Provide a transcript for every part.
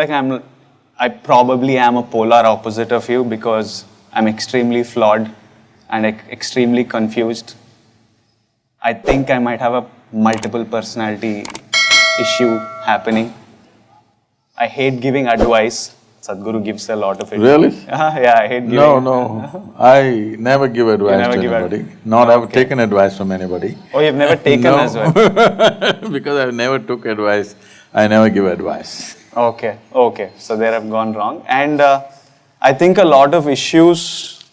like I probably am a polar opposite of you because I'm extremely flawed and extremely confused. I think I might have a multiple personality issue happening. I hate giving advice. Sadhguru gives a lot of it. Really? Yeah, I hate giving. No, I never give advice never to give anybody, not I've taken advice from anybody. Oh, you've never taken No. as well? Because I never took advice, I never give advice. Okay, so there I've gone wrong. And I think a lot of issues,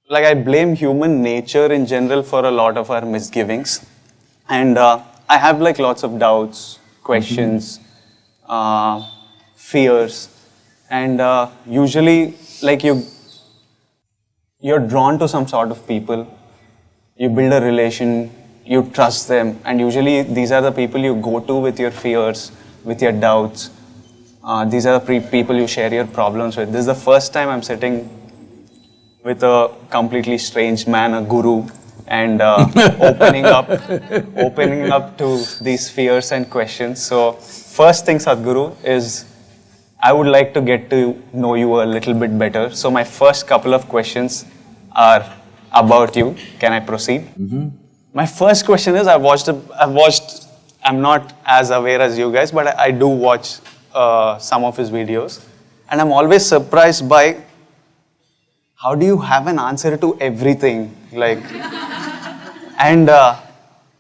like I blame human nature in general for a lot of our misgivings. And I have like lots of doubts, questions, fears. And usually like you're drawn to some sort of people, you build a relation, you trust them, and usually these are the people you go to with your fears, with your doubts. These are the people you share your problems with. This is the first time I'm sitting with a completely strange man, a guru, and opening up to these fears and questions. So first thing, Sadhguru, is I would like to get to know you a little bit better. So my first couple of questions are about you. Can I proceed? Mm-hmm. My first question is, I'm not as aware as you guys, but I do watch some of his videos. And I'm always surprised by how do you have an answer to everything? Like, and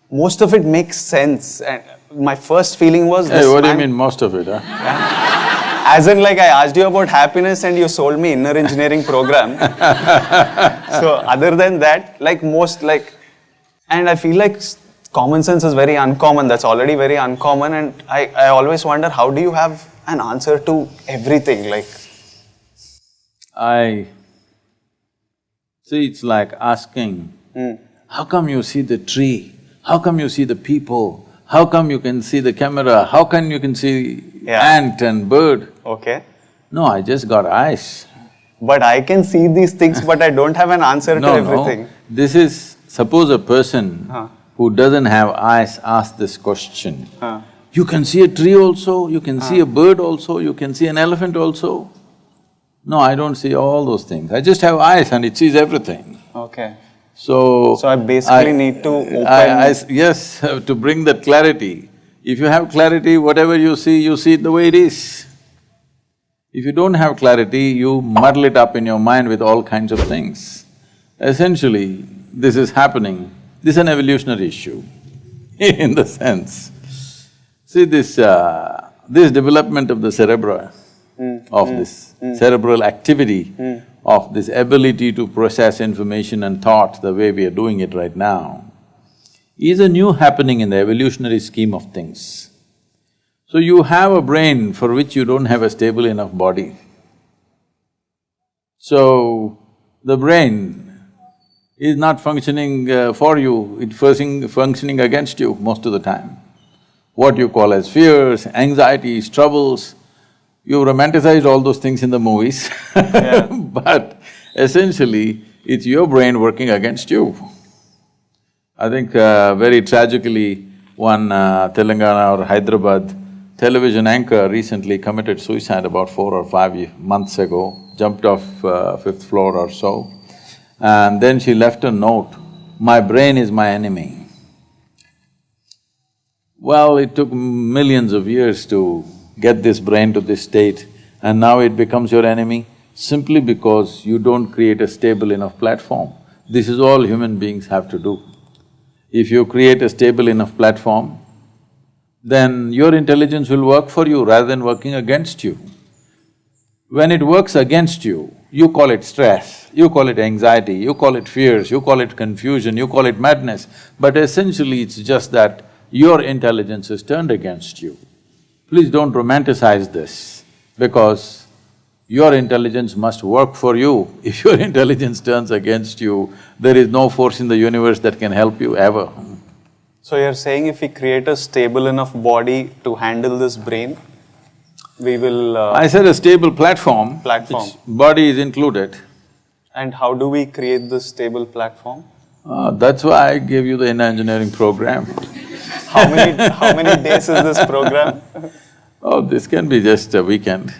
most of it makes sense. And my first feling was this. Hey, what do you mean most of it, huh? Yeah. As in, like, I asked you about happiness and you sold me inner engineering program. So other than that, like and I feel like common sense is very uncommon. That's already very uncommon. And I always wonder, how do you have an answer to everything? Like, See, it's like asking, how come you see the tree? How come you see the people? How come you can see the camera? How come you can see ant and bird? Okay. No, I just got eyes. But I can see these things, but I don't have an answer to everything. No, this is… Suppose a person who doesn't have eyes asks this question. You can see a tree also, you can see a bird also, you can see an elephant also. No, I don't see all those things. I just have eyes and it sees everything. Okay. So I basically need to open… Yes, to bring that clarity. If you have clarity, whatever you see it the way it is. If you don't have clarity, you muddle it up in your mind with all kinds of things. Essentially, this is happening, this is an evolutionary issue in the sense. See, this development of the cerebra, of this cerebral activity, of this ability to process information and thought the way we are doing it right now, is a new happening in the evolutionary scheme of things. So you have a brain for which you don't have a stable enough body. So the brain is not functioning for you, it's functioning against you most of the time. What you call as fears, anxieties, troubles, you romanticized all those things in the movies but essentially, it's your brain working against you. I think very tragically, one Telangana or Hyderabad television anchor recently committed suicide about 4 or 5 months ago, jumped off 5th floor or so. And then she left a note, "My brain is my enemy." Well, it took millions of years to get this brain to this state, and now it becomes your enemy simply because you don't create a stable enough platform. This is all human beings have to do. If you create a stable enough platform, then your intelligence will work for you rather than working against you. When it works against you, you call it stress, you call it anxiety, you call it fears, you call it confusion, you call it madness, but essentially it's just that your intelligence is turned against you. Please don't romanticize this, because your intelligence must work for you. If your intelligence turns against you, there is no force in the universe that can help you ever. So you're saying if we create a stable enough body to handle this brain, we will… I said a stable platform. Which body is included. And how do we create this stable platform? That's why I gave you the inner engineering program. How many days is this program? Oh, this can be just a weekend.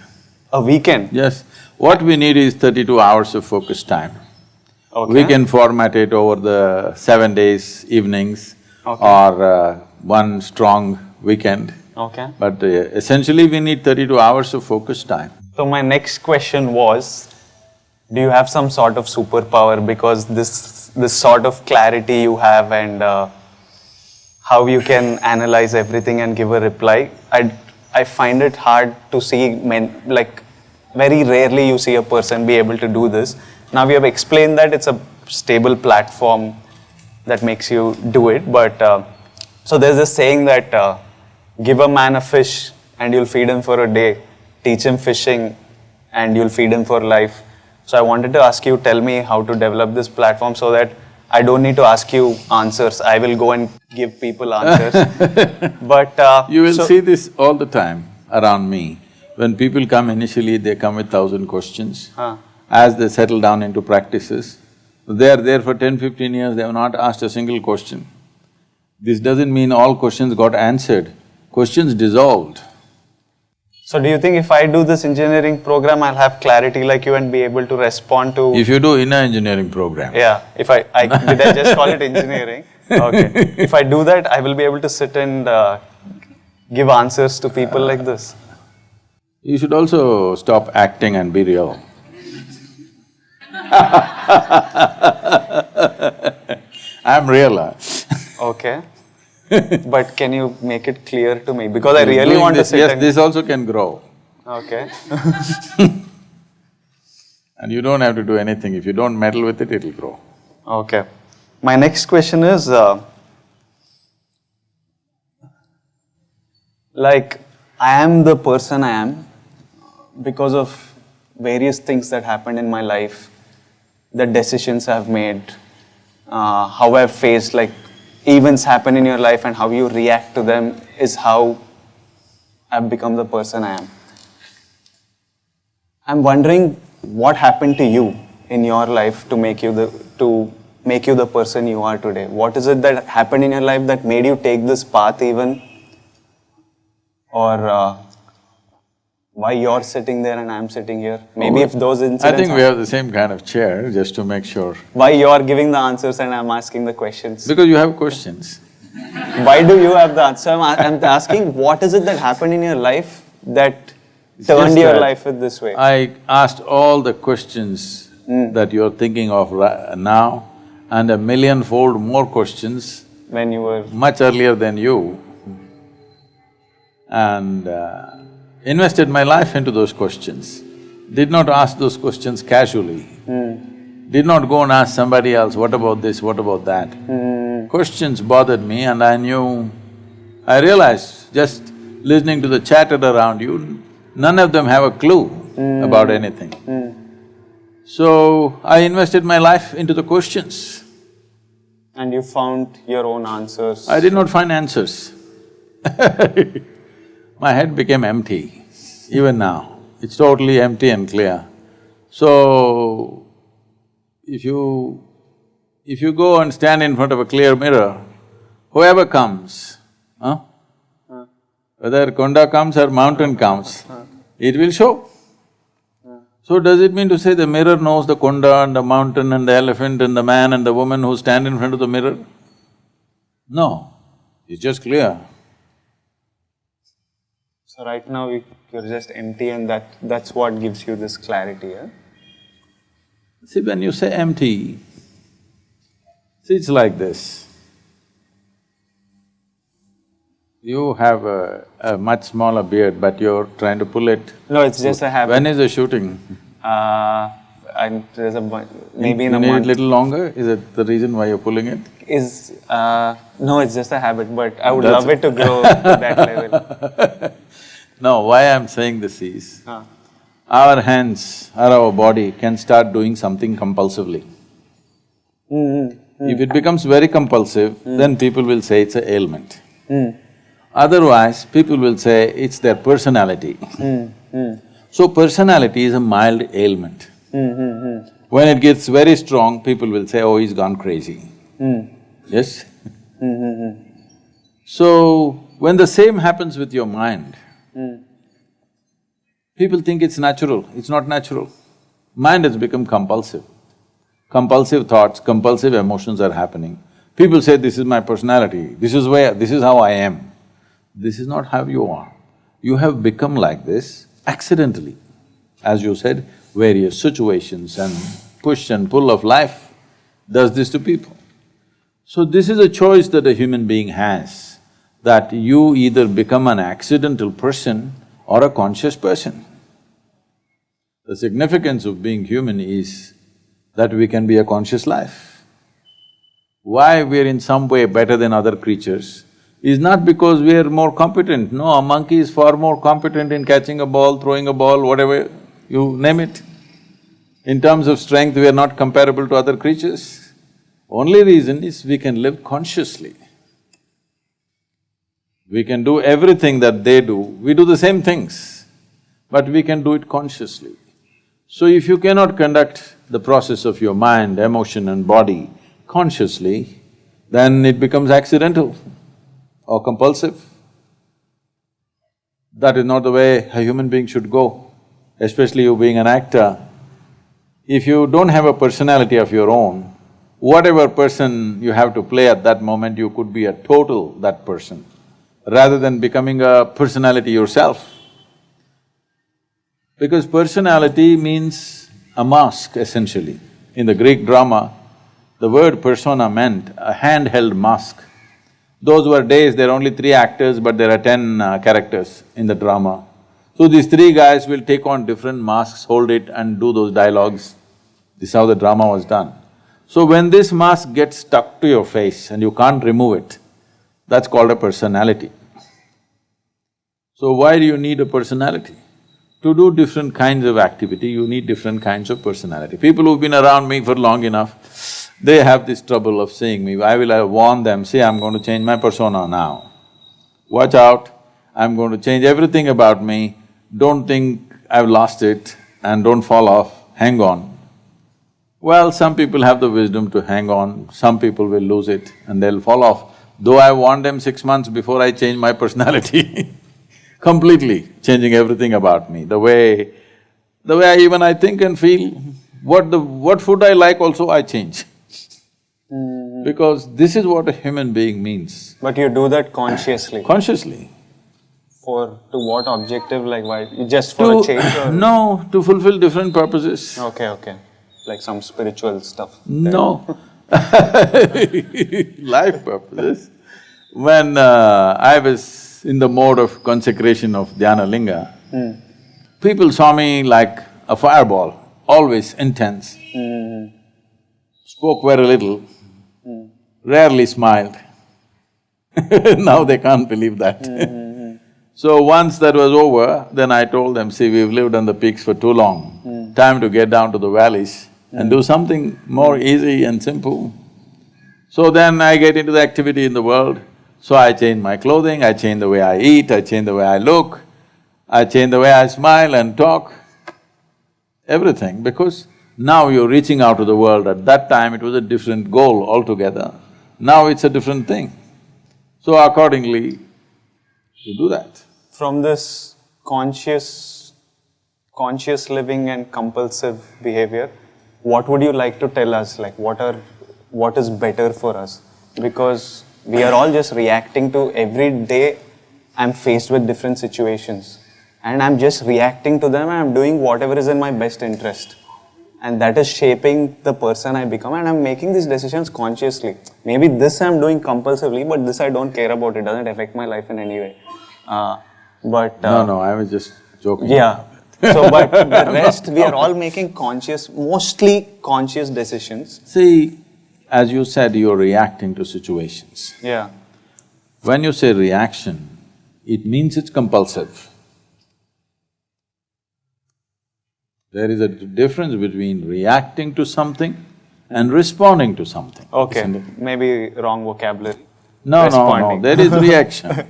A weekend? Yes. What we need is 32 hours of focus time. Okay. We can format it over the 7 days, evenings, Okay. or one strong weekend. Okay. But essentially, we need 32 hours of focus time. So my next question was, do you have some sort of superpower, because this sort of clarity you have and how you can analyze everything and give a reply, I find it hard to see like very rarely you see a person be able to do this. Now we have explained that it's a stable platform that makes you do it, but so there's this saying that give a man a fish and you'll feed him for a day, teach him fishing and you'll feed him for life. So I wanted to ask you, tell me how to develop this platform so that I don't need to ask you answers. I will go and give people answers. But You will see this all the time around me. When people come initially, they come with 1,000 questions. As they settle down into practices, they are there for 10-15 years, they have not asked a single question. This doesn't mean all questions got answered, questions dissolved. So do you think if I do this engineering program, I'll have clarity like you and be able to respond to… If you do inner engineering program. Yeah, if did I just call it engineering? Okay. If I do that, I will be able to sit and give answers to people like this. You should also stop acting and be real. I'm real. Okay. But can you make it clear to me? Because I really want to sit yes, and… this also can grow. Okay. And you don't have to do anything. If you don't meddle with it, it'll grow. Okay. My next question is, like, I am the person I am because of various things that happened in my life, the decisions I've made, how I've faced, like, events happen in your life and how you react to them is how I've become the person I am. I'm wondering what happened to you in your life to make you the person you are today. What is it that happened in your life that made you take this path even? Or why you're sitting there and I'm sitting here? Maybe if those incidents… I think we have the same kind of chair, just to make sure. Why you're giving the answers and I'm asking the questions? Because you have questions. Why do you have the answer? I'm asking, what is it that happened in your life that turned your life in this way? I asked all the questions that you're thinking of now, and a millionfold more questions When you were… much earlier than you, and invested my life into those questions. Did not ask those questions casually. Did not go and ask somebody else, what about this, what about that? Questions bothered me, and I realized, just listening to the chatter around you, none of them have a clue about anything. So, I invested my life into the questions. And you found your own answers. I did not find answers. My head became empty, even now. It's totally empty and clear. So, if you go and stand in front of a clear mirror, whoever comes, whether Konda comes or mountain comes, it will show. So does it mean to say the mirror knows the Konda and the mountain and the elephant and the man and the woman who stand in front of the mirror? No, it's just clear. So right now you're just empty and that's what gives you this clarity, eh? See, when you say empty, see, it's like this. You have a much smaller beard, but you're trying to pull it. No, it's just a habit. When is the shooting? There's maybe in a You need month. it little longer? Is it the reason why you're pulling it? No, it's just a habit, but I would love it to grow to that level. No, why I'm saying this is, our hands or our body can start doing something compulsively. If it becomes very compulsive, then people will say it's an ailment. Otherwise, people will say it's their personality. So personality is a mild ailment. When it gets very strong, people will say, oh, he's gone crazy. Yes? So, when the same happens with your mind, People think it's natural, it's not natural. Mind has become compulsive. Compulsive thoughts, compulsive emotions are happening. People say, this is my personality, this is how I am. This is not how you are. You have become like this accidentally. As you said, various situations and push and pull of life does this to people. So this is a choice that a human being has, that you either become an accidental person or a conscious person. The significance of being human is that we can be a conscious life. Why we're in some way better than other creatures is not because we are more competent. No, a monkey is far more competent in catching a ball, throwing a ball, whatever, you name it. In terms of strength, we are not comparable to other creatures. Only reason is we can live consciously. We can do everything that they do, we do the same things, but we can do it consciously. So if you cannot conduct the process of your mind, emotion and body consciously, then it becomes accidental or compulsive. That is not the way a human being should go, especially you being an actor. If you don't have a personality of your own, whatever person you have to play at that moment, you could be a total that person, rather than becoming a personality yourself. Because personality means a mask, essentially. In the Greek drama, the word persona meant a handheld mask. Those were days, there are only 3 actors, but there are 10 characters in the drama. So these 3 guys will take on different masks, hold it and do those dialogues. This is how the drama was done. So when this mask gets stuck to your face and you can't remove it, that's called a personality. So why do you need a personality? To do different kinds of activity, you need different kinds of personality. People who've been around me for long enough, they have this trouble of seeing me. I will warn them, see, I'm going to change my persona now. Watch out, I'm going to change everything about me, don't think I've lost it and don't fall off, hang on. Well, some people have the wisdom to hang on, some people will lose it and they'll fall off. Though I warned them 6 months before I changed my personality completely changing everything about me, the way I think and feel, what food I like also I change. Because this is what a human being means. But you do that consciously? Consciously. To what objective, like why? Just for a change or? No, to fulfill different purposes. Okay. Like some spiritual stuff? No. Life purposes. When I was in the mode of consecration of Dhyana Linga, people saw me like a fireball, always intense. Spoke very little, rarely smiled. Now they can't believe that. So once that was over, then I told them, see, we've lived on the peaks for too long, time to get down to the valleys and do something more easy and simple. So then I get into the activity in the world, so I change my clothing, I change the way I eat, I change the way I look, I change the way I smile and talk, everything, because now you're reaching out to the world. At that time it was a different goal altogether, now it's a different thing. So accordingly, you do that. From this conscious living and compulsive behavior, what would you like to tell us, like what is better for us? Because we are all just reacting to every day. I'm faced with different situations and I'm just reacting to them and I'm doing whatever is in my best interest. And that is shaping the person I become, and I'm making these decisions consciously. Maybe this I'm doing compulsively, but this I don't care about, it doesn't affect my life in any way. No, I was just joking. Yeah. So, but the rest, we are all making mostly conscious decisions. See, as you said, you're reacting to situations. Yeah. When you say reaction, it means it's compulsive. There is a difference between reacting to something and responding to something. Okay, maybe wrong vocabulary. No, there is reaction.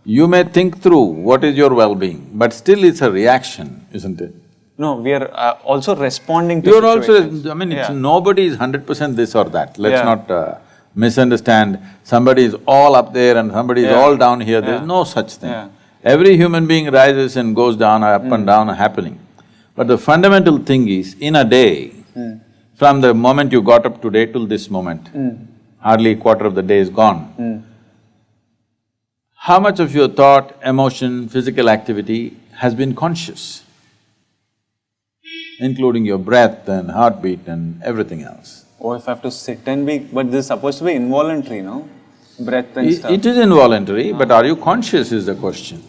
You may think through what is your well-being, but still it's a reaction, isn't it? No, we are also responding to You're situations. also… I mean, nobody is 100% this or that. Let's not misunderstand. Somebody is all up there and somebody is all down here. There's no such thing. Every human being rises and goes down, up and down happening. But the fundamental thing is, in a day, from the moment you got up today till this moment, hardly a quarter of the day is gone. How much of your thought, emotion, physical activity has been conscious? Including your breath and heartbeat and everything else. Oh, if I have to sit and be… but this is supposed to be involuntary, no? Breath and stuff. It is involuntary, but are you conscious is the question.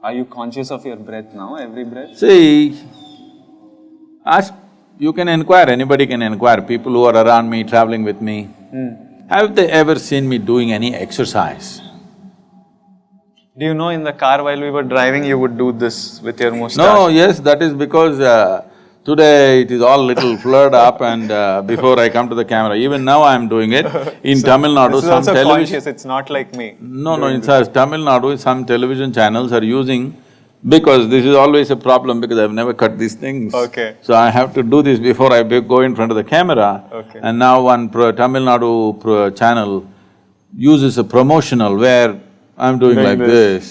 Are you conscious of your breath now, every breath? See, ask… you can inquire, anybody can inquire, people who are around me, traveling with me, have they ever seen me doing any exercise? Do you know in the car while we were driving, you would do this with your mustache? No, yes, that is because today it is all little flared up and before I come to the camera, even now I am doing it. In Tamil Nadu, This is some also television… conscious, it's not like me. No, in Tamil Nadu, some television channels are using… because this is always a problem because I've never cut these things. Okay. So I have to do this before I go in front of the camera. Okay. And now one Tamil Nadu channel uses a promotional where I'm doing like this.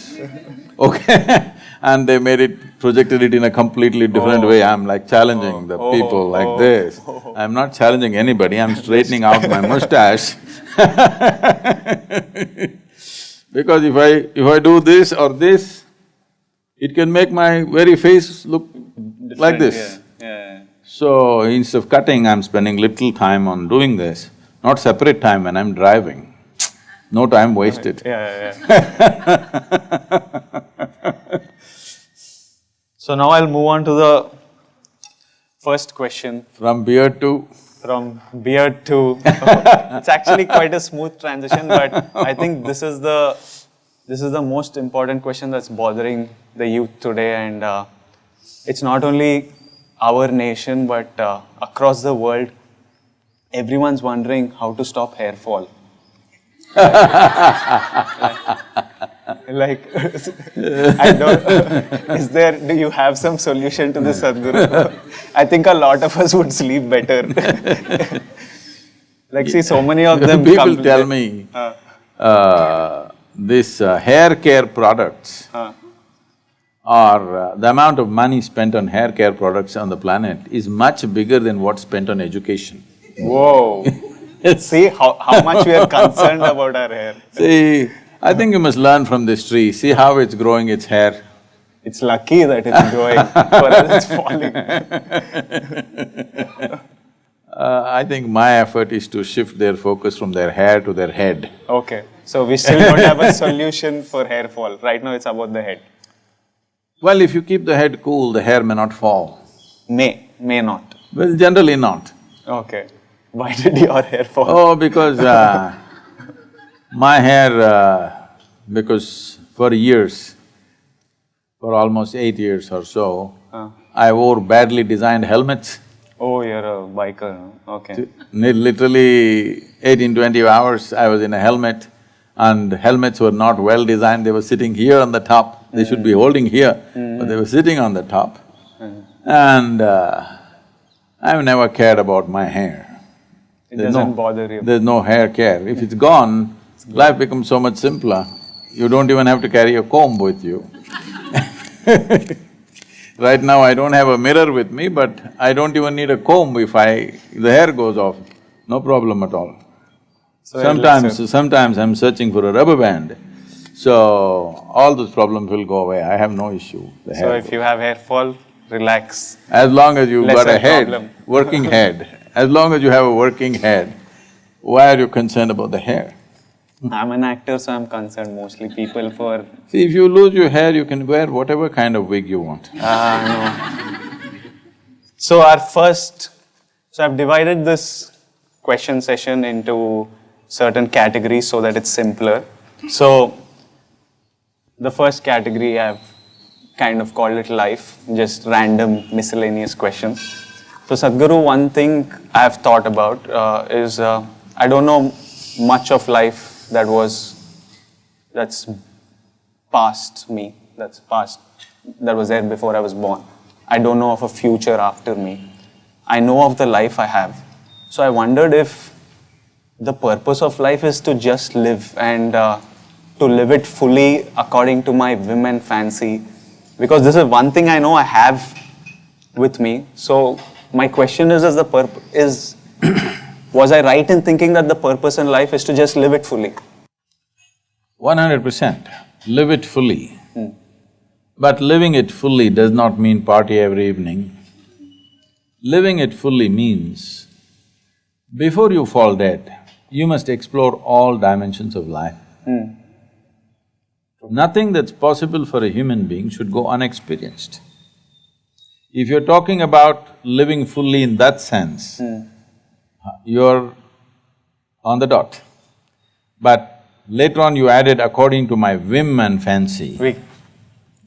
Okay. And they made it… projected it in a completely different way. I'm like challenging the people like this. I'm not challenging anybody, I'm straightening out my mustache. Because if I do this or this, it can make my very face look different, like this. Yeah. So instead of cutting, I'm spending little time on doing this, not separate time when I'm driving. No time wasted. Yeah. So now I'll move on to the first question. From beard to… From beard to… it's actually quite a smooth transition, but I think this is the most important question that's bothering the youth today, and it's not only our nation but across the world. Everyone's wondering how to stop hair fall. Like, I don't… do you have some solution to this, Sadhguru? I think a lot of us would sleep better. Like, see, so many of them… People tell me, this hair care products or the amount of money spent on hair care products on the planet is much bigger than what's spent on education. Whoa! See how much we are concerned about our hair. See, I think you must learn from this tree, see how it's growing its hair. It's lucky that it's growing, for us it's falling. I think my effort is to shift their focus from their hair to their head. Okay, so we still don't have a solution for hair fall. Right now it's about the head. Well, if you keep the head cool, the hair may not fall. May not. Well, generally not. Okay. Why did your hair fall? Oh, because my hair… because for years, for almost 8 years or so, I wore badly designed helmets. Oh, you're a biker, no? Okay. Literally 18-20 hours I was in a helmet, and helmets were not well designed, they were sitting here on the top. They should be holding here, but they were sitting on the top. And I've never cared about my hair. It doesn't bother you. There's no hair care. If it's gone, life becomes so much simpler. You don't even have to carry a comb with you. Right now I don't have a mirror with me, but I don't even need a comb if the hair goes off, no problem at all. So Sometimes I'm searching for a rubber band, so all those problems will go away, I have no issue. So if you have hair fall, relax. As long as you've got a head, problem. working head, as long as you have a working head, why are you concerned about the hair? I'm an actor, so I'm concerned mostly people for… See, if you lose your hair, you can wear whatever kind of wig you want. No. So I've divided this question session into certain categories so that it's simpler. So, the first category I've kind of called it life, just random miscellaneous questions. So Sadhguru, one thing I've thought about is, I don't know much of life that's past me, that was there before I was born. I don't know of a future after me. I know of the life I have. So I wondered if the purpose of life is to just live and to live it fully according to my whim and fancy? Because this is one thing I know I have with me. So my question is was I right in thinking that the purpose in life is to just live it fully? 100%. Live it fully. But living it fully does not mean party every evening. Living it fully means, before you fall dead, you must explore all dimensions of life. Nothing that's possible for a human being should go unexperienced. If you're talking about living fully in that sense, you're on the dot. But later on you added according to my whim and fancy. Oui.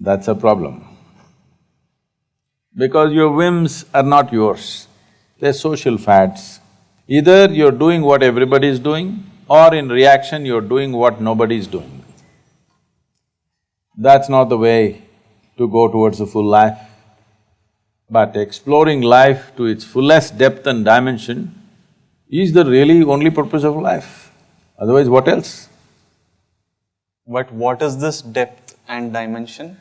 That's a problem. Because your whims are not yours, they're social fads. Either you're doing what everybody is doing, or in reaction you're doing what nobody is doing. That's not the way to go towards a full life. But exploring life to its fullest depth and dimension is the really only purpose of life. Otherwise, what else? But what is this depth and dimension?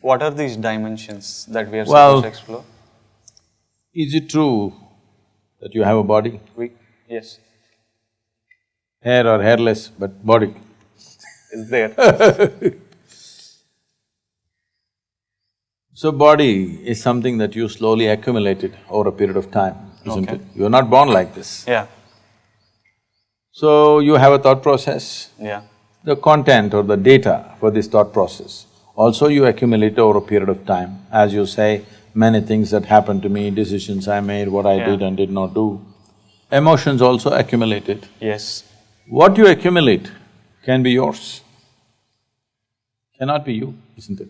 What are these dimensions that we are supposed to explore? Is it true that you have a body? Oui. Yes. Hair or hairless, but body. Is there. So body is something that you slowly accumulated over a period of time, isn't Okay. it? You're not born like this. Yeah. So you have a thought process. Yeah. The content or the data for this thought process also you accumulate over a period of time. As you say, many things that happened to me, decisions I made, what I did and did not do. Emotions also accumulated. Yes. What you accumulate can be yours, cannot be you, isn't it?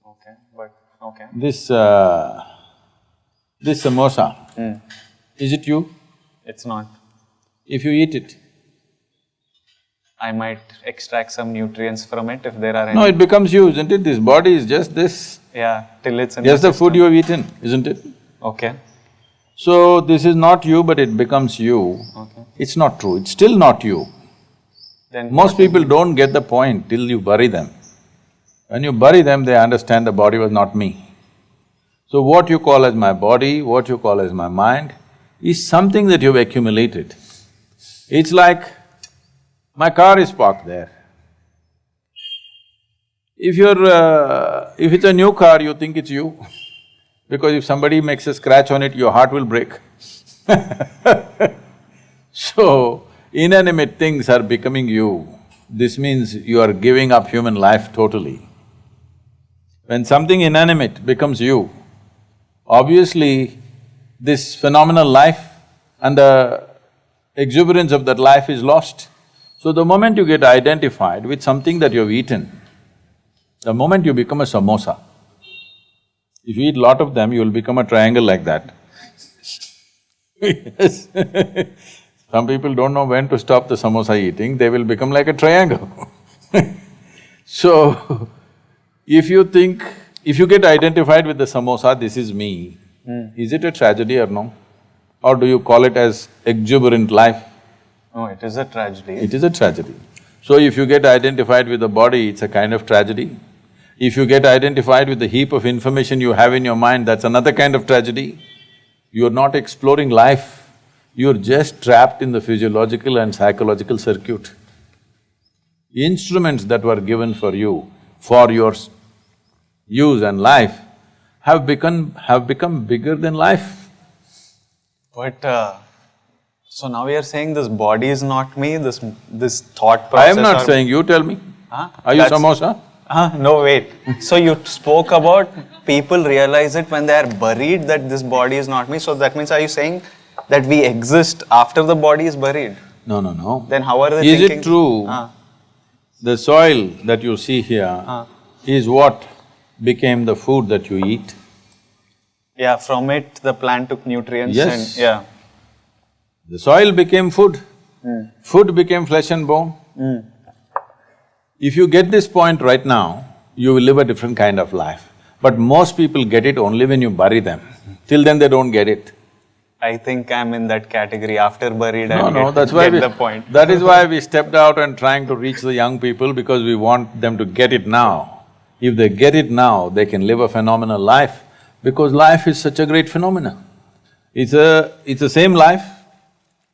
Okay, but… okay. This samosa, is it you? It's not. If you eat it, I might extract some nutrients from it if there are any. no, it becomes you, isn't it? This body is just this. Yeah, till it's in Just the the food you have eaten, isn't it? Okay. So, this is not you, but it becomes you. Okay. It's not true, it's still not you. Then Most people don't get the point till you bury them. When you bury them, they understand the body was not me. So what you call as my body, what you call as my mind, is something that you've accumulated. It's like, my car is parked there. If if it's a new car, you think it's you, because if somebody makes a scratch on it, your heart will break. So, inanimate things are becoming you. This means you are giving up human life totally. When something inanimate becomes you, obviously this phenomenal life and the exuberance of that life is lost. So the moment you get identified with something that you've eaten, the moment you become a samosa, if you eat lot of them, you will become a triangle like that. Yes. Some people don't know when to stop the samosa eating, they will become like a triangle. So, if you get identified with the samosa, this is me, is it a tragedy or no? Or do you call it as exuberant life? No, it is a tragedy. It is a tragedy. So if you get identified with the body, it's a kind of tragedy. If you get identified with the heap of information you have in your mind, that's another kind of tragedy. You're not exploring life, you're just trapped in the physiological and psychological circuit. Instruments that were given for you, for your use and life, have become bigger than life. But so now we are saying this body is not me, this thought I process… am not saying, you tell me. Huh? Are you samosa? No, wait. So you spoke about people realize it when they are buried that this body is not me, so that means are you saying that we exist after the body is buried? No, no, no. Then how are they Is thinking… it true the soil that you see here is what became the food that you eat? Yeah, from it the plant took nutrients Yes. and… yeah. The soil became food, food became flesh and bone. If you get this point right now, you will live a different kind of life. But most people get it only when you bury them. Till then they don't get it. I think I'm in that category. After buried, No, that's why get the point. that is why we stepped out and trying to reach the young people, because we want them to get it now. If they get it now, they can live a phenomenal life, because life is such a great phenomena. It's the same life.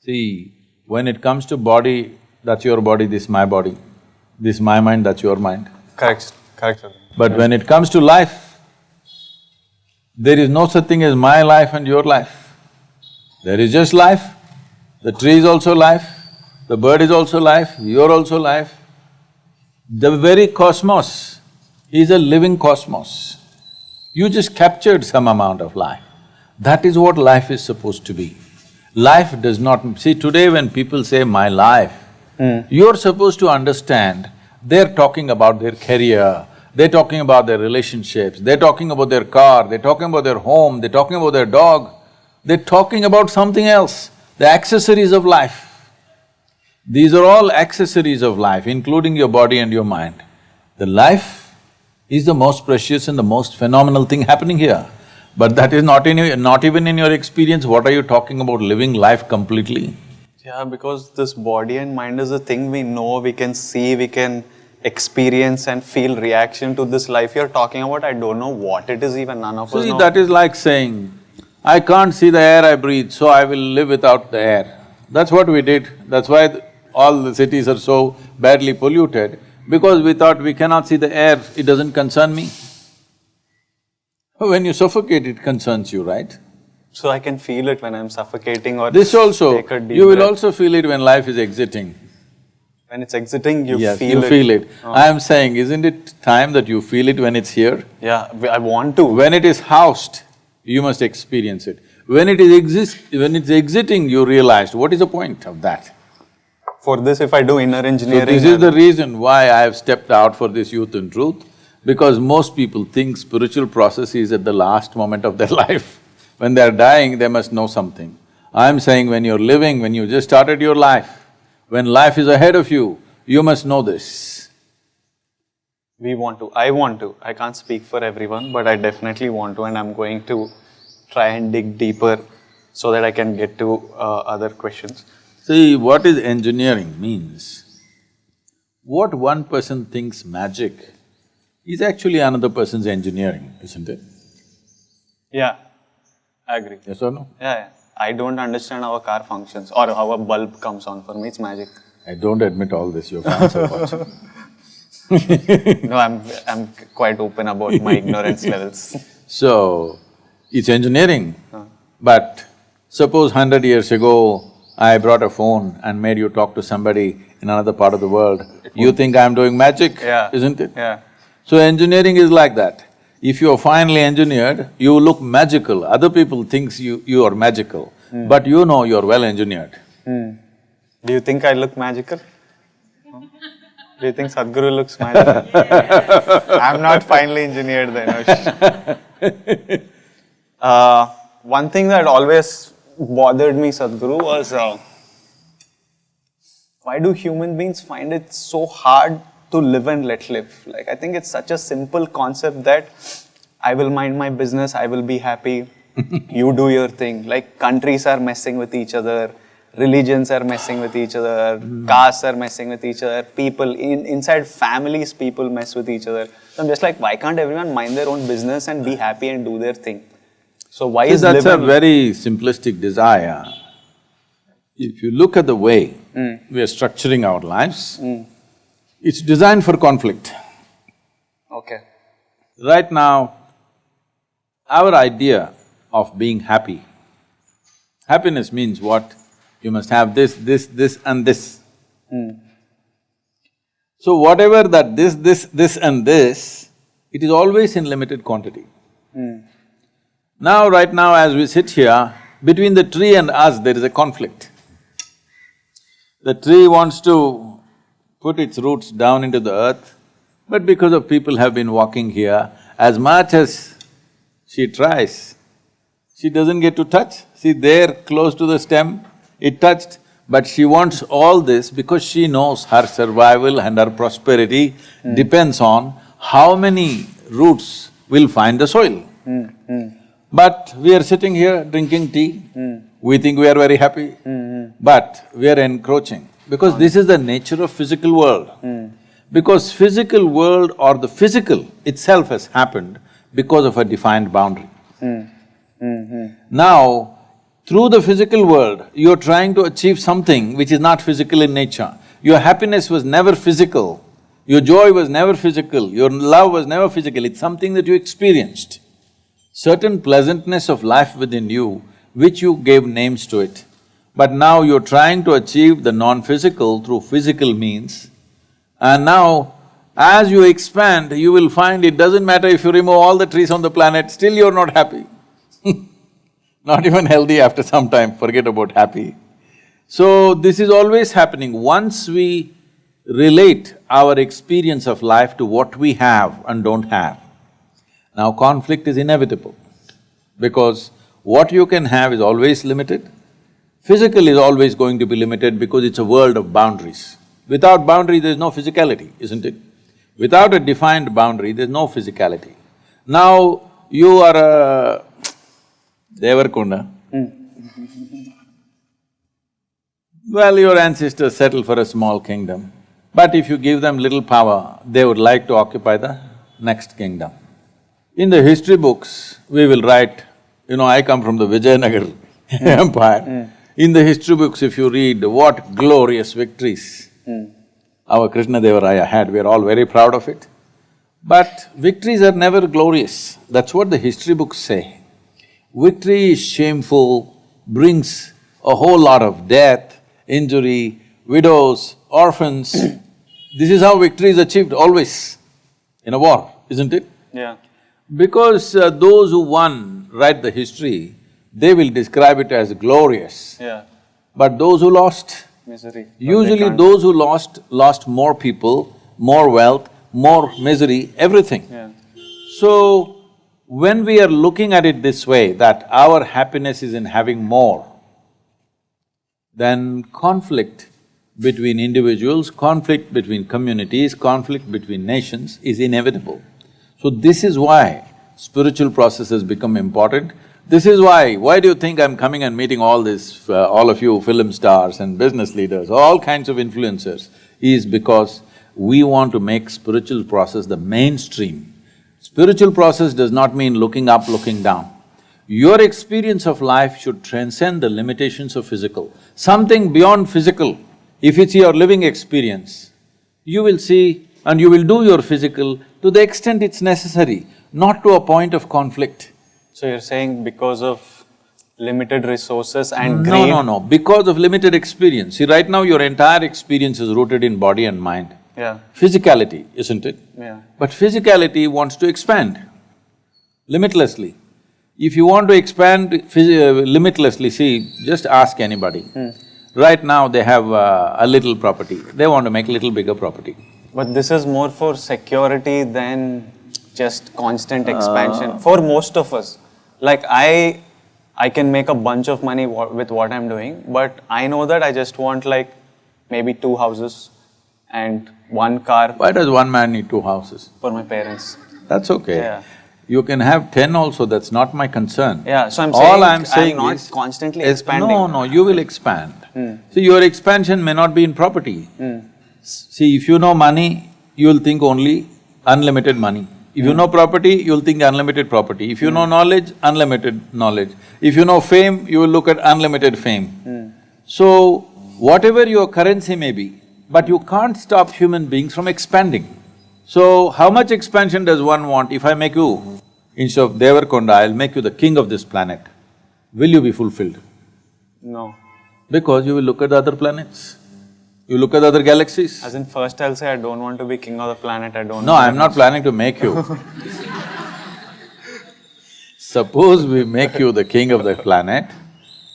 See, when it comes to body, that's your body, this my body. This my mind, that's your mind. Correct, correct. But when it comes to life, there is no such thing as my life and your life. There is just life. The tree is also life, the bird is also life, you're also life. The very cosmos is a living cosmos. You just captured some amount of life. That is what life is supposed to be. Life does not… See, today when people say, my life, you're supposed to understand, they're talking about their career, they're talking about their relationships, they're talking about their car, they're talking about their home, they're talking about their dog, they're talking about something else, the accessories of life. These are all accessories of life, including your body and your mind. The life is the most precious and the most phenomenal thing happening here. But that is not even in your experience. What are you talking about living life completely? Yeah, because this body and mind is a thing we know, we can see, we can experience and feel reaction to this life you're talking about. I don't know what it is even, none of us know. That is like saying, I can't see the air I breathe, so I will live without the air. That's what we did. That's why all the cities are so badly polluted, because we thought we cannot see the air, it doesn't concern me. When you suffocate, it concerns you, right? So I can feel it when I'm suffocating or… This also, take a deep you will breath. also feel it when life is exiting. When it's exiting, you Yes, feel you it. feel it. Oh. I am saying, isn't it time that you feel it when it's here? Yeah, I want to. When it is housed, you must experience it. When it's exiting, you realized, what is the point of that? For this, if I do inner So engineering… this is the reason why I have stepped out for this Youth and Truth, because most people think spiritual process is at the last moment of their life. When they're dying, they must know something. I'm saying when you're living, when you just started your life, when life is ahead of you, you must know this. We want to, I want to. I can't speak for everyone, but I definitely want to, and I'm going to try and dig deeper so that I can get to other questions. See, what is engineering means, what one person thinks magic is actually another person's engineering, isn't it? Yeah, I agree. Yes or no? Yeah. I don't understand how a car functions or how a bulb comes on. For me, it's magic. I don't admit all this, your fans are watching. No, I'm quite open about my ignorance levels. So, it's engineering, but suppose 100 years ago, I brought a phone and made you talk to somebody in another part of the world, you think I'm doing magic, isn't it? Yeah. So engineering is like that. If you're finely engineered, you look magical. Other people thinks you are magical, but you know you're well engineered. Do you think I look magical? Do you think Sadhguru looks magical? I'm not finely engineered then. One thing that always bothered me, Sadhguru, was why do human beings find it so hard to live and let live? Like, I think it's such a simple concept that I will mind my business, I will be happy, you do your thing. Like, countries are messing with each other, religions are messing with each other, castes are messing with each other, people, inside families, people mess with each other. So I'm just like, why can't everyone mind their own business and be happy and do their thing? So why is that's living… a very simplistic desire. If you look at the way we are structuring our lives, it's designed for conflict. Okay. Right now, our idea of being happy, happiness means what? You must have this, this and this. So whatever that this and this, it is always in limited quantity. Now, right now as we sit here, between the tree and us there is a conflict. The tree wants to put its roots down into the earth, but because of people have been walking here, as much as she tries, she doesn't get to touch. See, there, close to the stem, it touched, but she wants all this because she knows her survival and her prosperity depends on how many roots will find the soil. But we are sitting here drinking tea, We think we are very happy, but we are encroaching because this is the nature of physical world. Because physical world or the physical itself has happened because of a defined boundary. Now, through the physical world, you're trying to achieve something which is not physical in nature. Your happiness was never physical, your joy was never physical, your love was never physical, it's something that you experienced. Certain pleasantness of life within you, which you gave names to it. But now you're trying to achieve the non-physical through physical means, and now as you expand, you will find it doesn't matter if you remove all the trees on the planet, still you're not happy. Not even healthy after some time, forget about happy. So this is always happening. Once we relate our experience of life to what we have and don't have, now conflict is inevitable because what you can have is always limited. Physical is always going to be limited because it's a world of boundaries. Without boundary, there's no physicality, isn't it? Without a defined boundary, there's no physicality. Now, you are a Devarakonda. Well, your ancestors settled for a small kingdom, but if you give them little power, they would like to occupy the next kingdom. In the history books, we will write, I come from the Vijayanagar empire. In the history books, if you read what glorious victories our Krishnadevaraya had, we are all very proud of it. But victories are never glorious, that's what the history books say. Victory is shameful, brings a whole lot of death, injury, widows, orphans. This is how victory is achieved always in a war, isn't it? Yeah. Because those who won write the history, they will describe it as glorious. Yeah. But those who lost, Misery. usually those who lost more people, more wealth, more misery, everything. Yeah. So, when we are looking at it this way, that our happiness is in having more, then conflict between individuals, conflict between communities, conflict between nations is inevitable. So this is why spiritual processes become important. This is why do you think I'm coming and meeting all this, all of you film stars and business leaders, all kinds of influencers, is because we want to make spiritual process the mainstream. Spiritual process does not mean looking up, looking down. Your experience of life should transcend the limitations of physical. Something beyond physical, if it's your living experience, you will see and you will do your physical to the extent it's necessary, not to a point of conflict. So you're saying because of limited resources and greed… No, because of limited experience. See, right now your entire experience is rooted in body and mind. Yeah. Physicality, isn't it? Yeah. But physicality wants to expand limitlessly. If you want to expand limitlessly, see, just ask anybody. Right now they have a little property, they want to make a little bigger property. But this is more for security than just constant expansion for most of us. Like I can make a bunch of money with what I'm doing, but I know that I just want like maybe 2 houses and 1 car. Why does one man need 2 houses? For my parents. That's okay. Yeah. You can have 10 also, that's not my concern. Yeah, so All I'm saying I'm not is, constantly expanding. No, you will expand. See, your expansion may not be in property. See, if you know money, you will think only unlimited money. If you know property, you will think unlimited property. If you know knowledge, unlimited knowledge. If you know fame, you will look at unlimited fame. So, whatever your currency may be, but you can't stop human beings from expanding. So, how much expansion does one want? If I make you, instead of Devarakonda, I'll make you the king of this planet, will you be fulfilled? No. Because you will look at the other planets, you look at the other galaxies. As in first I'll say I don't want to be king of the planet, I don't… No, I'm not planning to make you. Suppose we make you the king of the planet,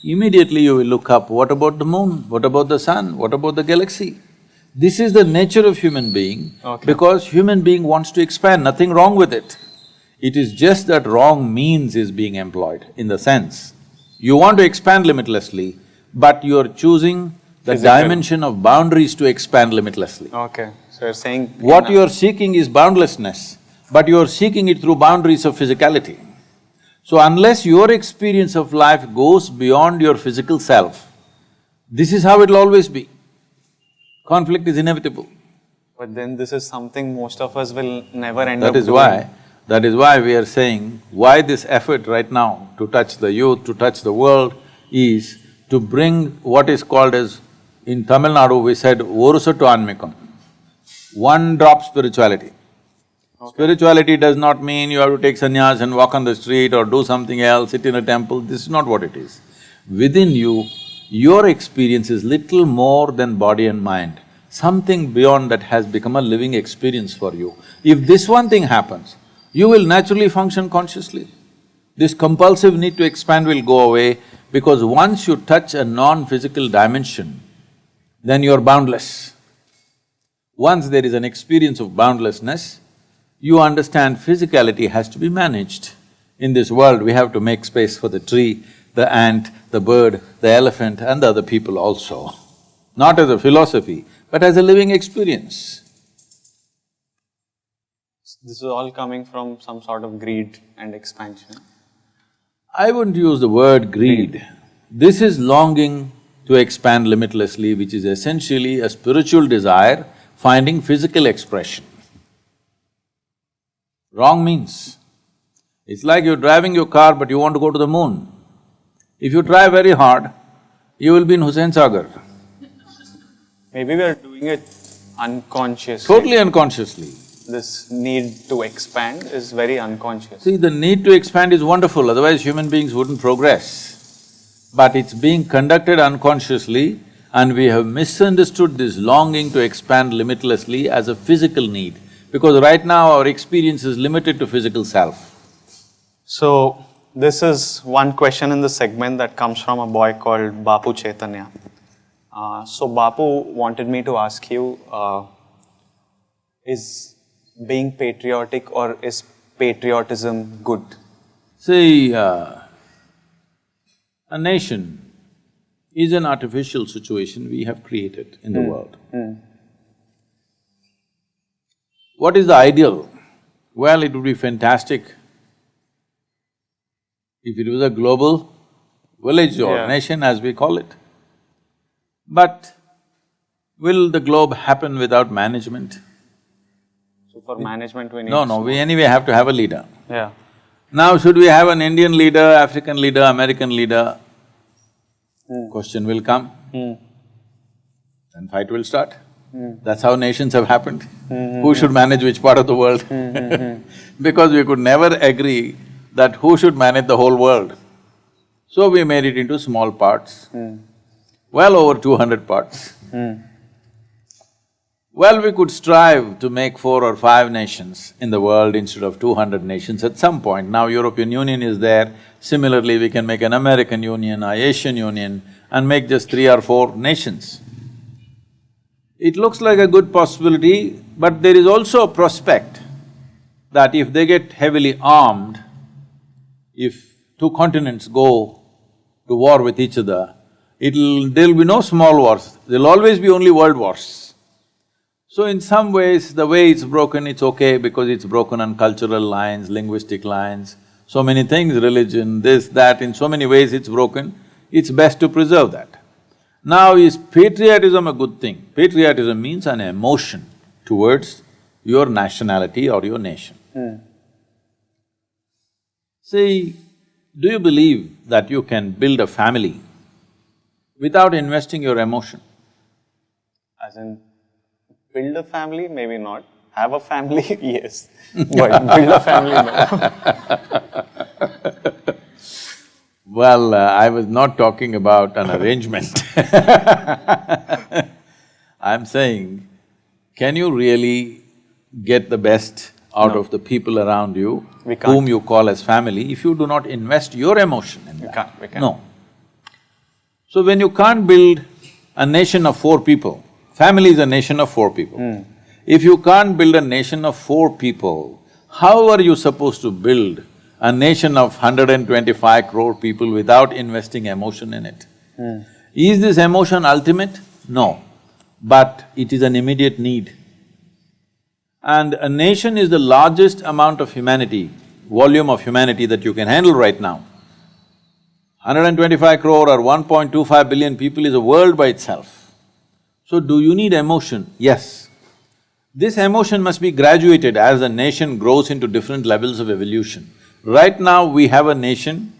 immediately you will look up, what about the moon? What about the sun? What about the galaxy? This is the nature of human being, because human being wants to expand, nothing wrong with it. It is just that wrong means is being employed, in the sense, you want to expand limitlessly, but you're choosing the dimension of boundaries to expand limitlessly. Okay, so you're saying… What you're seeking is boundlessness, but you're seeking it through boundaries of physicality. So unless your experience of life goes beyond your physical self, this is how it'll always be. Conflict is inevitable. But then this is something most of us will never end up doing. That is why we are saying, why this effort right now to touch the youth, to touch the world, is to bring what is called as, in Tamil Nadu we said, Orusattu Anmikam, one drop spirituality. Okay. Spirituality does not mean you have to take sannyas and walk on the street or do something else, sit in a temple, this is not what it is. Within you, your experience is little more than body and mind. Something beyond that has become a living experience for you. If this one thing happens, you will naturally function consciously. This compulsive need to expand will go away, because once you touch a non-physical dimension, then you're boundless. Once there is an experience of boundlessness, you understand physicality has to be managed. In this world, we have to make space for the tree, the ant, the bird, the elephant and the other people also. Not as a philosophy, but as a living experience. This is all coming from some sort of greed and expansion. I wouldn't use the word greed. This is longing to expand limitlessly, which is essentially a spiritual desire finding physical expression. Wrong means, it's like you're driving your car but you want to go to the moon. If you try very hard, you will be in Hussain Sagar. Maybe we are doing it unconsciously. Totally unconsciously. This need to expand is very unconscious. See, the need to expand is wonderful, otherwise human beings wouldn't progress. But it's being conducted unconsciously, and we have misunderstood this longing to expand limitlessly as a physical need, because right now our experience is limited to physical self. So, this is one question in the segment that comes from a boy called Bapu Chaitanya. So Bapu wanted me to ask you, is being patriotic or is patriotism good? See, a nation is an artificial situation we have created in the world. What is the ideal? Well, it would be fantastic if it was a global village or nation, as we call it. But will the globe happen without management? So for management we need… No, we anyway have to have a leader. Yeah. Now should we have an Indian leader, African leader, American leader? Question will come. Then fight will start. That's how nations have happened. Who should manage which part of the world? Because we could never agree that who should manage the whole world. So we made it into small parts. Well over 200 parts. Well, we could strive to make 4 or 5 nations in the world instead of 200 nations at some point. Now European Union is there, similarly we can make an American Union, an Asian Union and make just 3 or 4 nations. It looks like a good possibility, but there is also a prospect that if they get heavily armed, if 2 continents go to war with each other, there'll be no small wars, there'll always be only world wars. So in some ways, the way it's broken, it's okay because it's broken on cultural lines, linguistic lines, so many things, religion, this, that, in so many ways it's broken, it's best to preserve that. Now, is patriotism a good thing? Patriotism means an emotion towards your nationality or your nation. See, do you believe that you can build a family without investing your emotion? As in, build a family, maybe not. Have a family, yes. But build a family, no. Well, I was not talking about an arrangement. I'm saying, can you really get the best out of the people around you, whom you call as family, if you do not invest your emotion in that? We can't. No. So when you can't build a nation of 4 people, family is a nation of 4 people. If you can't build a nation of 4 people, how are you supposed to build a nation of 125 crore people without investing emotion in it? Is this emotion ultimate? No, but it is an immediate need. And a nation is the largest amount of humanity volume of humanity that you can handle right now. 125 crore or 1.25 billion people is a world by itself. So do you need emotion? Yes. This emotion must be graduated as a nation grows into different levels of evolution. Right now we have a nation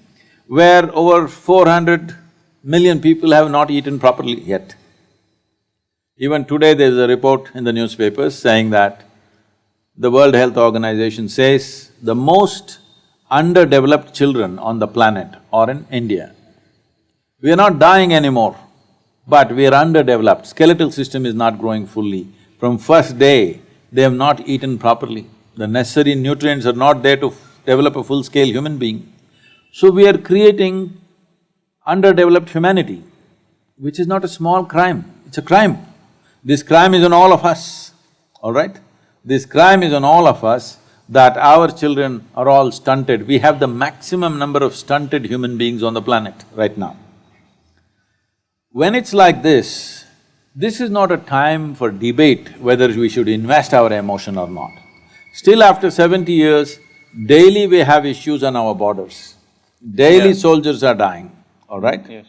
where over 400 million people have not eaten properly yet. Even today there is a report in the newspapers saying that the World Health Organization says the most underdeveloped children on the planet are in India. We are not dying anymore, but we are underdeveloped. Skeletal system is not growing fully. From first day, they have not eaten properly. The necessary nutrients are not there to develop a full-scale human being. So we are creating underdeveloped humanity, which is not a small crime, it's a crime. This crime is on all of us, all right? This crime is on all of us that our children are all stunted. We have the maximum number of stunted human beings on the planet right now. When it's like this is not a time for debate whether we should invest our emotion or not. Still after 70 years, daily we have issues on our borders. Daily soldiers are dying, all right? Yes.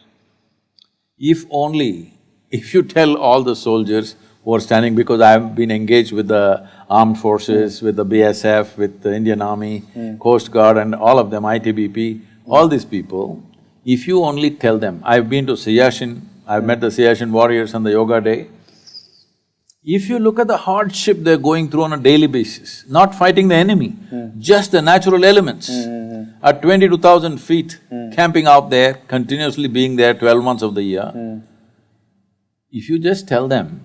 If you tell all the soldiers who are standing, because I have been engaged with the armed forces, with the BSF, with the Indian Army, Coast Guard and all of them, ITBP, all these people, if you only tell them, I've been to Siachen, I've met the Siachen warriors on the yoga day, if you look at the hardship they're going through on a daily basis, not fighting the enemy, just the natural elements, at 22,000 feet, camping out there, continuously being there 12 months of the year, if you just tell them,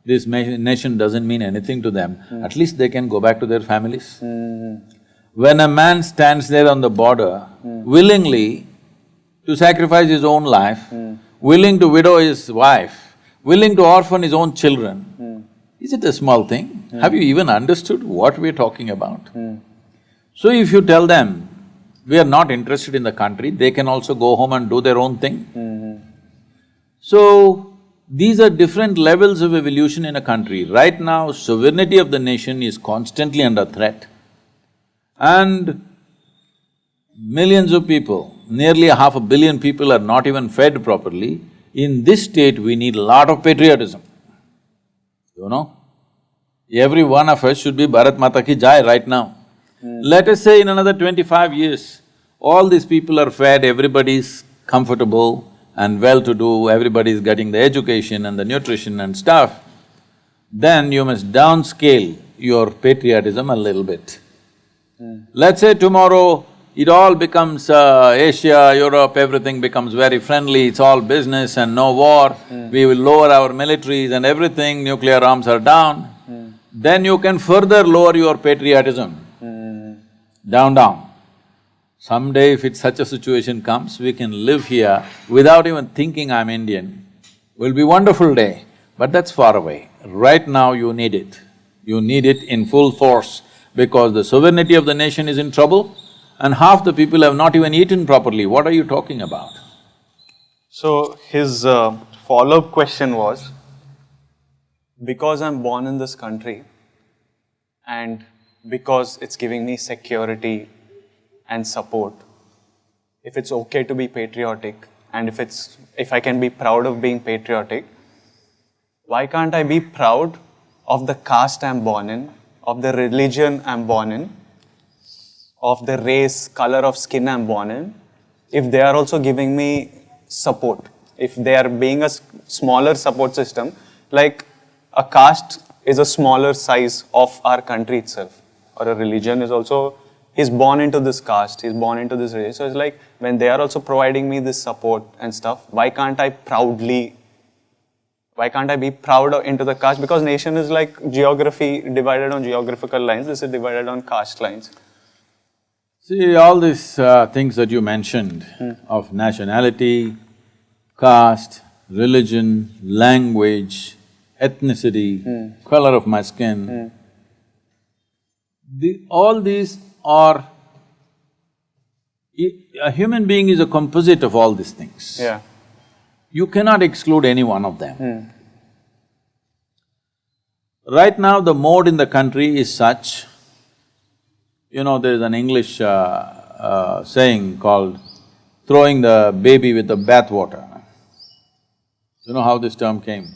this nation doesn't mean anything to them, at least they can go back to their families. When a man stands there on the border, willingly to sacrifice his own life, willing to widow his wife, willing to orphan his own children, is it a small thing? Have you even understood what we're talking about? So if you tell them, we are not interested in the country, they can also go home and do their own thing. So, these are different levels of evolution in a country. Right now, sovereignty of the nation is constantly under threat. And millions of people, nearly 500 million people are not even fed properly. In this state, we need a lot of patriotism, you know. Every one of us should be Bharat Mata ki Jai right now. Let us say in another 25 years, all these people are fed, everybody's comfortable and well-to-do, everybody is getting the education and the nutrition and stuff, then you must downscale your patriotism a little bit. Let's say tomorrow it all becomes Asia, Europe, everything becomes very friendly, it's all business and no war, we will lower our militaries and everything, nuclear arms are down, then you can further lower your patriotism, down. Someday if it's such a situation comes, we can live here without even thinking I'm Indian. Will be wonderful day, but that's far away. Right now you need it. You need it in full force because the sovereignty of the nation is in trouble and half the people have not even eaten properly. What are you talking about? So his follow-up question was, because I'm born in this country and because it's giving me security and support, if it's okay to be patriotic and if I can be proud of being patriotic, why can't I be proud of the caste I'm born in, of the religion I'm born in, of the race, color of skin I'm born in, if they are also giving me support, if they are being a smaller support system, like a caste is a smaller size of our country itself, or a religion is also, he's born into this caste, he's born into this race. So it's like, when they are also providing me this support and stuff, why can't I be proud into the caste? Because nation is like geography divided on geographical lines, this is divided on caste lines. See, all these things that you mentioned of nationality, caste, religion, language, ethnicity, color of my skin, all these are… A human being is a composite of all these things. Yeah. You cannot exclude any one of them. Right now, the mode in the country is such You know, there's an English saying called throwing the baby with the bathwater. You know how this term came?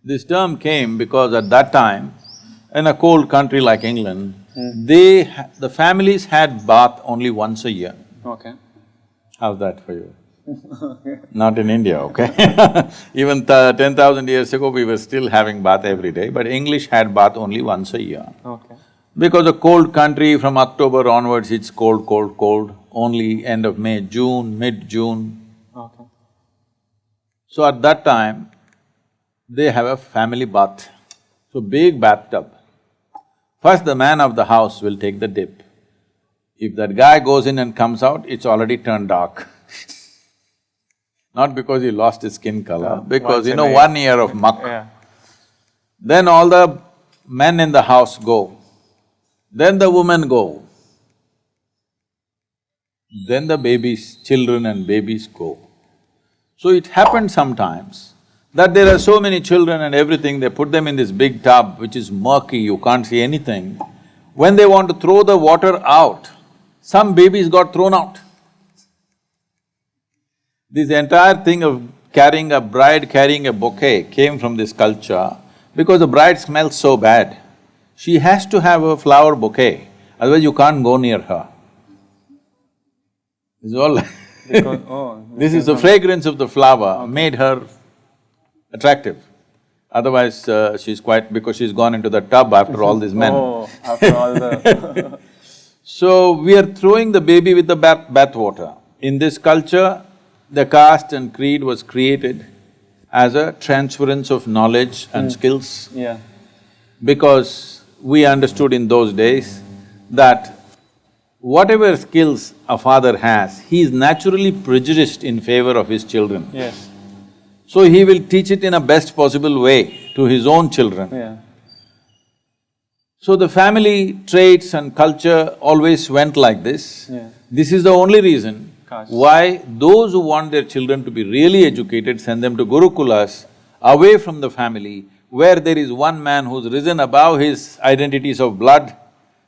This term came because at that time, in a cold country like England, the families had bath only once a year. Okay. How's that for you? Not in India, okay? Even 10,000 years ago, we were still having bath every day, but English had bath only once a year. Okay. Because a cold country, from October onwards, it's cold, cold, cold, only end of May, June, mid-June. Okay. So at that time, they have a family bath, so big bathtub. First, the man of the house will take the dip. If that guy goes in and comes out, it's already turned dark. Not because he lost his skin color, because 1 year of muck. Yeah. Then all the men in the house go, then the women go, then the babies, children and babies go. So it happened sometimes that there are so many children and everything, they put them in this big tub which is murky, you can't see anything. When they want to throw the water out, some babies got thrown out. This entire thing of carrying a bride carrying a bouquet came from this culture because the bride smells so bad. She has to have a flower bouquet, otherwise you can't go near her. This is all this is the fragrance of the flower made her attractive. Otherwise, she's quite… because she's gone into the tub after all these men. Oh, after all the… So, we are throwing the baby with the bathwater. In this culture, the caste and creed was created as a transference of knowledge and skills. Yeah. Because we understood in those days that whatever skills a father has, he is naturally prejudiced in favor of his children. Yes. So he will teach it in a best possible way to his own children. Yeah. So the family traits and culture always went like this. Yeah. This is the only reason Caste. why those who want their children to be really educated send them to Gurukulas, away from the family, where there is one man who's risen above his identities of blood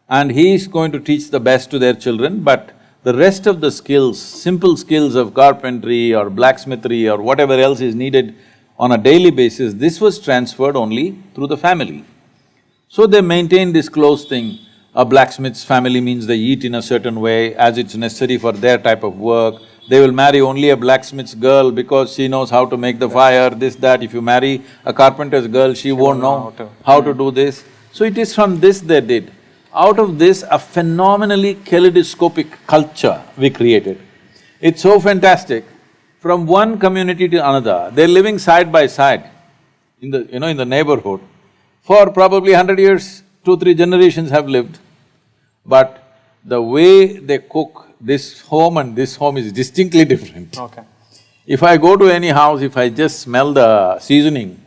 and he is going to teach the best to their children, but the rest of the skills, simple skills of carpentry or blacksmithery or whatever else is needed on a daily basis, this was transferred only through the family. So they maintain this close thing. A blacksmith's family means they eat in a certain way as it's necessary for their type of work. They will marry only a blacksmith's girl because she knows how to make the fire, this, that. If you marry a carpenter's girl, she won't know how to do this. So it is from this they did. Out of this, a phenomenally kaleidoscopic culture we created. It's so fantastic. From one community to another, they're living side by side in the… in the neighborhood. For probably 100 years, 2-3 generations have lived. But the way they cook this home and this home is distinctly different. Okay. If I go to any house, if I just smell the seasoning,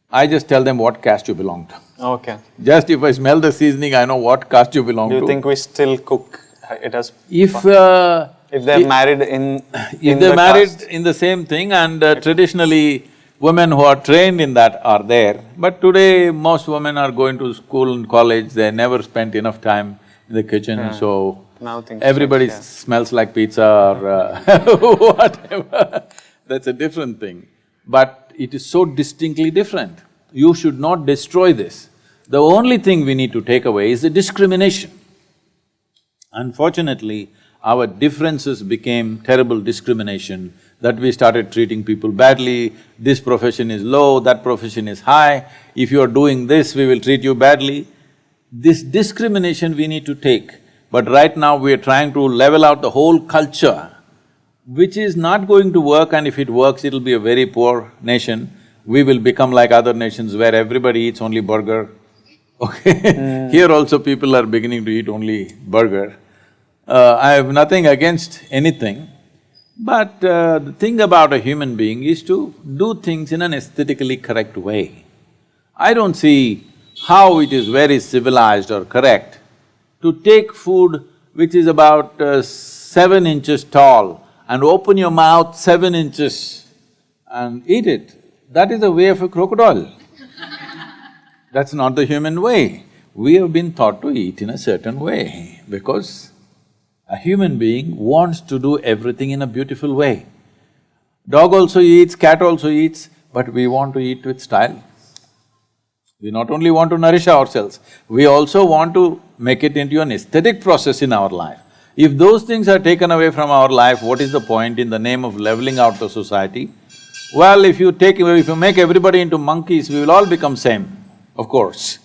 I just tell them what caste you belong to. Okay. Just if I smell the seasoning, I know what caste you belong to. Do you think we still cook it as… If they're married in… if they're married in the same thing and traditionally women who are trained in that are there, but today most women are going to school and college, they never spent enough time in the kitchen, so now things everybody change, smells like pizza or whatever, that's a different thing. But it is so distinctly different. You should not destroy this. The only thing we need to take away is the discrimination. Unfortunately, our differences became terrible discrimination, that we started treating people badly, this profession is low, that profession is high, if you are doing this, we will treat you badly. This discrimination we need to take, but right now we are trying to level out the whole culture, which is not going to work, and if it works, it'll be a very poor nation. We will become like other nations where everybody eats only burger, okay? Here also people are beginning to eat only burger. I have nothing against anything, but the thing about a human being is to do things in an aesthetically correct way. I don't see how it is very civilized or correct to take food which is about 7 inches tall and open your mouth 7 inches and eat it. That is the way of a crocodile. That's not the human way. we have been taught to eat in a certain way because a human being wants to do everything in a beautiful way. Dog also eats, cat also eats, but we want to eat with style. We not only want to nourish ourselves, we also want to make it into an aesthetic process in our life. If those things are taken away from our life, what is the point in the name of leveling out the society? Well, if you make everybody into monkeys, we will all become same, of course.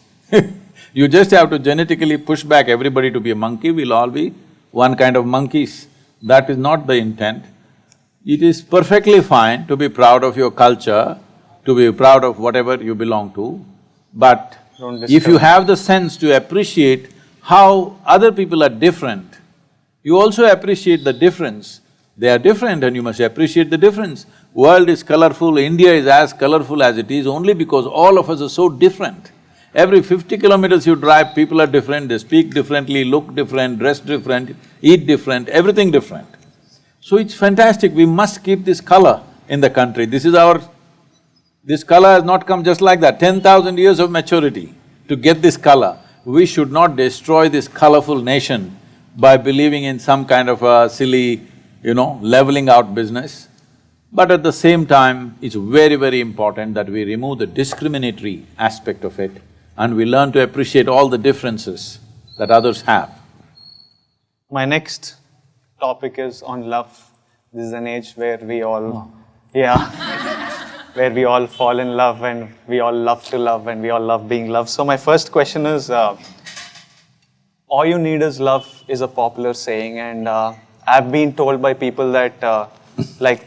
You just have to genetically push back everybody to be a monkey, we'll all be one kind of monkeys. That is not the intent. It is perfectly fine to be proud of your culture, to be proud of whatever you belong to, but if you have the sense to appreciate how other people are different, you also appreciate the difference. They are different and you must appreciate the difference. World is colorful, India is as colorful as it is only because all of us are so different. Every 50 kilometers you drive, people are different, they speak differently, look different, dress different, eat different, everything different. So it's fantastic, we must keep this color in the country. This color has not come just like that, 10,000 years of maturity to get this color. We should not destroy this colorful nation by believing in some kind of a silly, leveling out business. But at the same time, it's very, very important that we remove the discriminatory aspect of it and we learn to appreciate all the differences that others have. My next topic is on love. This is an age where we all… where we all fall in love and we all love to love and we all love being loved. So my first question is, all you need is love is a popular saying, and I've been told by people that like,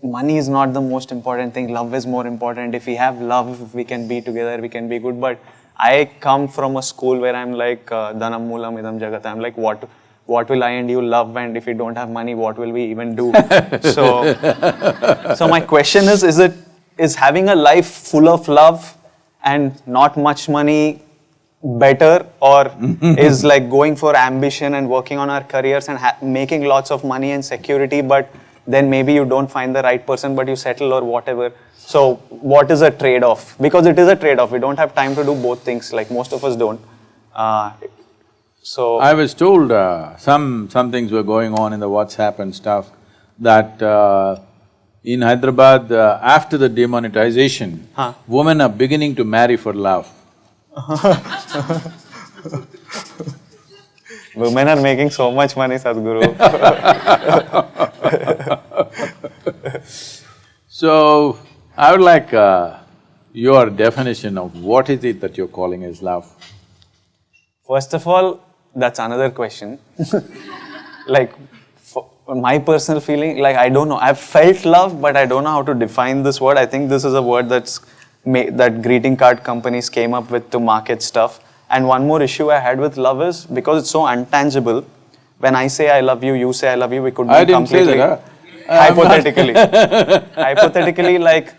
money is not the most important thing, love is more important. If we have love, we can be together, we can be good. But I come from a school where I'm like, dhanam moolam idam jagat. I'm like, what will I and you love, and if we don't have money, what will we even do? So my question is having a life full of love and not much money better, or is like going for ambition and working on our careers and making lots of money and security, but then maybe you don't find the right person but you settle or whatever. So what is a trade-off? Because it is a trade-off, we don't have time to do both things, like most of us don't. So… I was told some things were going on in the WhatsApp and stuff that in Hyderabad, after the demonetization, women are beginning to marry for love. Women are making so much money, Sadhguru. So, I would like your definition of what is it that you're calling as love? First of all, that's another question. Like, my personal feeling, like, I don't know. I've felt love, but I don't know how to define this word. I think this is a word that greeting card companies came up with to market stuff. And one more issue I had with love is, because it's so untangible, when I say I love you, you say I love you, we could be completely… Hypothetically. Hypothetically, like,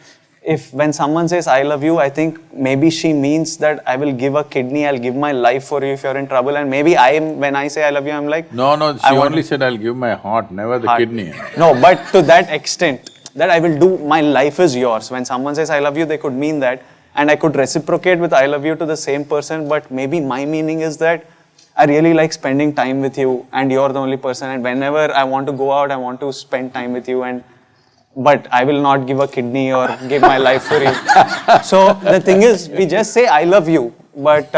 when someone says I love you, I think maybe she means that I will give a kidney, I'll give my life for you if you're in trouble. And maybe when I say I love you, I'm like… No, she only said I'll give my heart, never the kidney. No, but to that extent, that I will do, my life is yours. When someone says I love you, they could mean that. And I could reciprocate with I love you to the same person, but maybe my meaning is that I really like spending time with you and you're the only person, and whenever I want to go out, I want to spend time with you, but I will not give a kidney or give my life for you. So the thing is, we just say I love you, but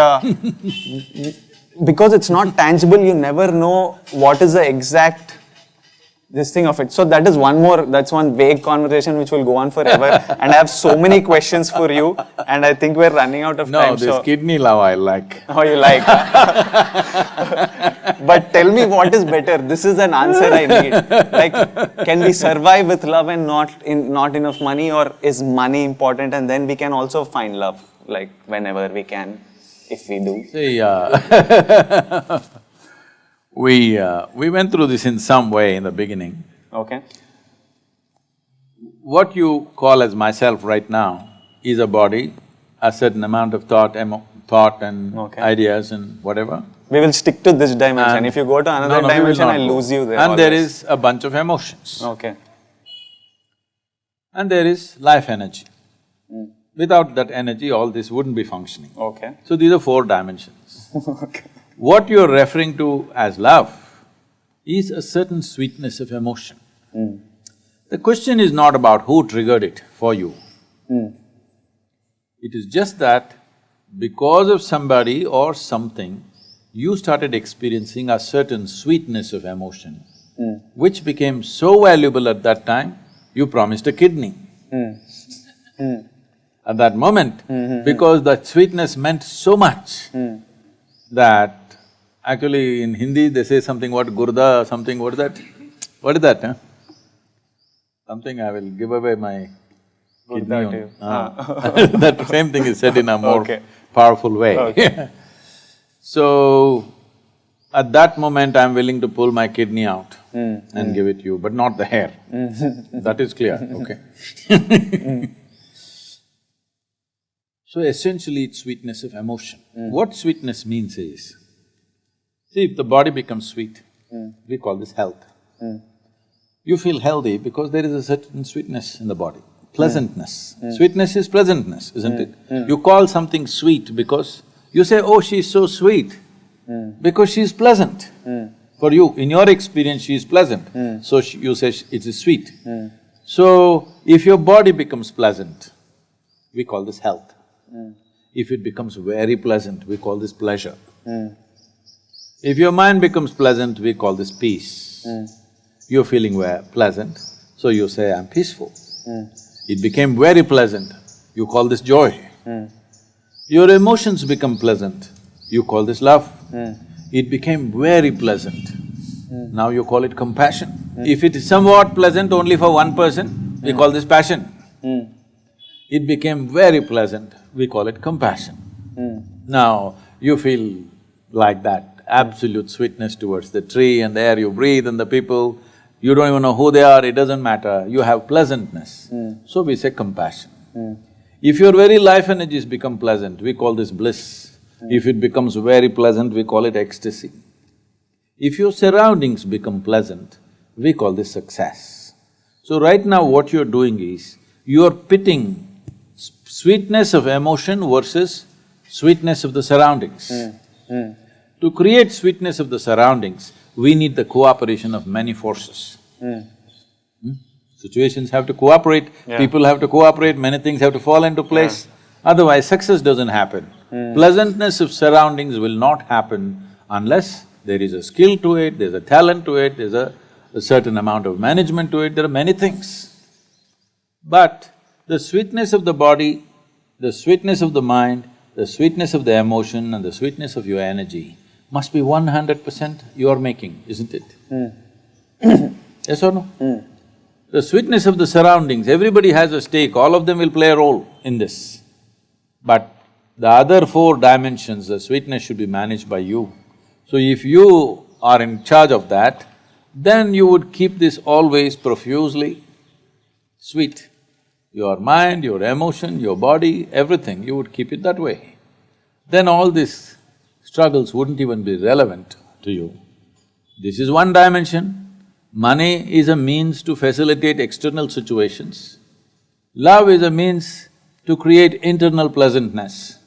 because it's not tangible, you never know what is the exact this thing of it. So that's one vague conversation which will go on forever. And I have so many questions for you, and I think we're running out of time. No, this kidney love I like. Oh, you like? But tell me what is better. This is an answer I need. Like, can we survive with love and not enough money, or is money important and then we can also find love, like whenever we can, if we do? See, we went through this in some way in the beginning. Okay. What you call as myself right now is a body, a certain amount of thought and ideas and whatever. We will stick to this dimension. If you go to another dimension, I'll lose you there. And always. there is a bunch of emotions. Okay. And there is life energy. Without that energy, all this wouldn't be functioning. Okay. So these are four dimensions. Okay. What you're referring to as love is a certain sweetness of emotion. The question is not about who triggered it for you. It is just that because of somebody or something, you started experiencing a certain sweetness of emotion, which became so valuable at that time, you promised a kidney. At that moment, because that sweetness meant so much that actually in Hindi they say something what gurda, something, what is that? What is that, huh? Something I will give away my kidney Gurda on. to you. That same thing is said in a more Okay. powerful way. Okay. So, at that moment I'm willing to pull my kidney out and give it you, but not the hair. That is clear, okay? So essentially it's sweetness of emotion. What sweetness means is, see, if the body becomes sweet, we call this health. You feel healthy because there is a certain sweetness in the body, pleasantness. Sweetness is pleasantness, isn't it? You call something sweet because you say, oh, she's so sweet, because she's pleasant. For you, in your experience, she is pleasant, so you say it is sweet. So, if your body becomes pleasant, we call this health. If it becomes very pleasant, we call this pleasure. If your mind becomes pleasant, we call this peace. You're feeling pleasant, so you say, I'm peaceful. It became very pleasant, you call this joy. Your emotions become pleasant, you call this love. It became very pleasant, now you call it compassion. If it is somewhat pleasant only for one person, we call this passion. It became very pleasant, we call it compassion. Now, you feel like that absolute sweetness towards the tree and the air you breathe and the people, you don't even know who they are, it doesn't matter, you have pleasantness. So we say compassion. If your very life energies become pleasant, we call this bliss. If it becomes very pleasant, we call it ecstasy. If your surroundings become pleasant, we call this success. So right now what you're doing is, you're pitting sweetness of emotion versus sweetness of the surroundings. To create sweetness of the surroundings, we need the cooperation of many forces. Situations have to cooperate, people have to cooperate, many things have to fall into place, otherwise success doesn't happen. Pleasantness of surroundings will not happen unless there is a skill to it, there's a talent to it, there's a certain amount of management to it, there are many things. But the sweetness of the body, the sweetness of the mind, the sweetness of the emotion and the sweetness of your energy must be 100% your making, isn't it? Yes or no? The sweetness of the surroundings, everybody has a stake, all of them will play a role in this. But the other four dimensions, the sweetness should be managed by you. So if you are in charge of that, then you would keep this always profusely sweet. Your mind, your emotion, your body, everything, you would keep it that way. Then all these struggles wouldn't even be relevant to you. This is one dimension. Money is a means to facilitate external situations. Love is a means to create internal pleasantness.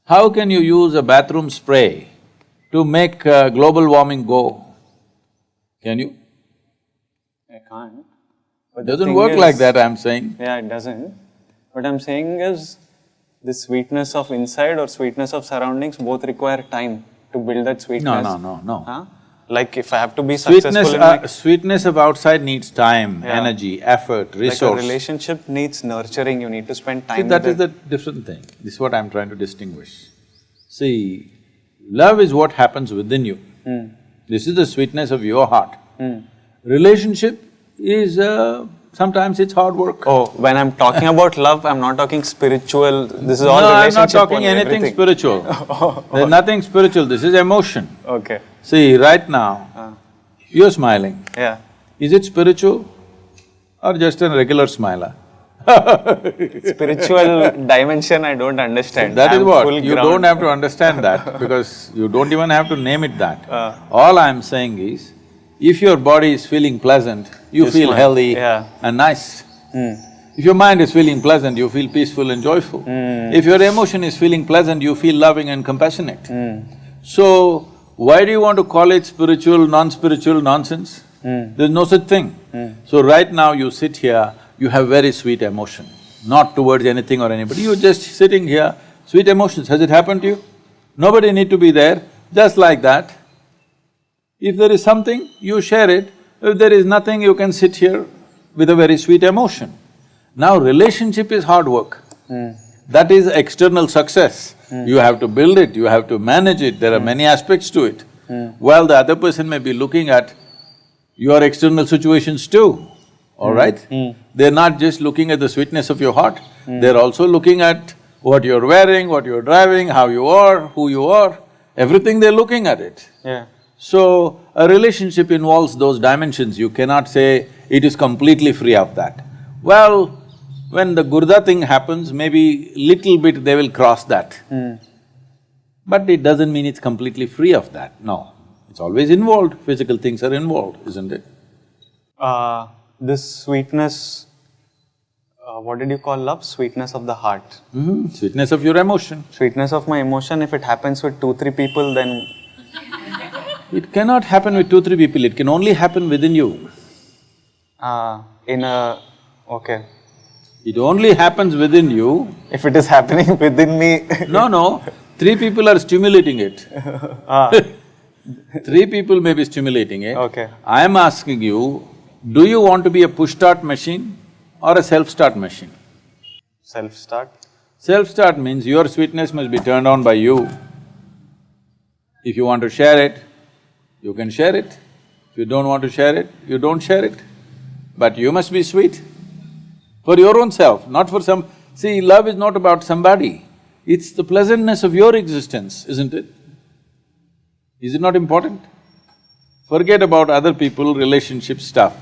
How can you use a bathroom spray to make global warming go? Can you? I can't. It doesn't work like that, I'm saying. Yeah, it doesn't. What I'm saying is, the sweetness of inside or sweetness of surroundings both require time to build that sweetness. No. Huh? Like if I have to be successful in my… Sweetness of outside needs time, energy, effort, resource. Like a relationship needs nurturing, you need to spend time See, that with is the different thing. This is what I'm trying to distinguish. See, love is what happens within you. This is the sweetness of your heart. Relationship is… sometimes it's hard work. Oh, when I'm talking about love, I'm not talking spiritual, this is all relationship. No, I'm not talking only, anything everything. spiritual. There's nothing spiritual, this is emotion. Okay. See, right now, you're smiling. Yeah. Is it spiritual or just a regular smiler? Spiritual dimension I don't understand. That is I'm what, full you ground. don't have to understand that because you don't even have to name it that. All I'm saying is, if your body is feeling pleasant, you feel smile. healthy Yeah. and nice. If your mind is feeling pleasant, you feel peaceful and joyful. If your emotion is feeling pleasant, you feel loving and compassionate. So, why do you want to call it spiritual, non-spiritual nonsense? There's no such thing. So right now you sit here, you have very sweet emotion, not towards anything or anybody, you're just sitting here, sweet emotions. Has it happened to you? Nobody need to be there, just like that. If there is something, you share it. If there is nothing, you can sit here with a very sweet emotion. Now relationship is hard work. That is external success. You have to build it, you have to manage it, there are many aspects to it. While the other person may be looking at your external situations too, all right? They're not just looking at the sweetness of your heart, they're also looking at what you're wearing, what you're driving, how you are, who you are, everything they're looking at it. Yeah. So, a relationship involves those dimensions, you cannot say it is completely free of that. Well, when the gurda thing happens, maybe little bit they will cross that. But it doesn't mean it's completely free of that, no. It's always involved, physical things are involved, isn't it? This sweetness, what did you call love? Sweetness of the heart. Sweetness of your emotion. Sweetness of my emotion, if it happens with 2-3 people, then… It cannot happen with 2-3 people, it can only happen within you. Okay. It only happens within you. If it is happening within me… No, 3 people are stimulating it. 3 people may be stimulating it. Okay. I am asking you, do you want to be a push-start machine or a self-start machine? Self-start? Self-start means your sweetness must be turned on by you. If you want to share it, you can share it. If you don't want to share it, you don't share it. But you must be sweet for your own self, not for some… See, love is not about somebody, it's the pleasantness of your existence, isn't it? Is it not important? Forget about other people, relationship stuff.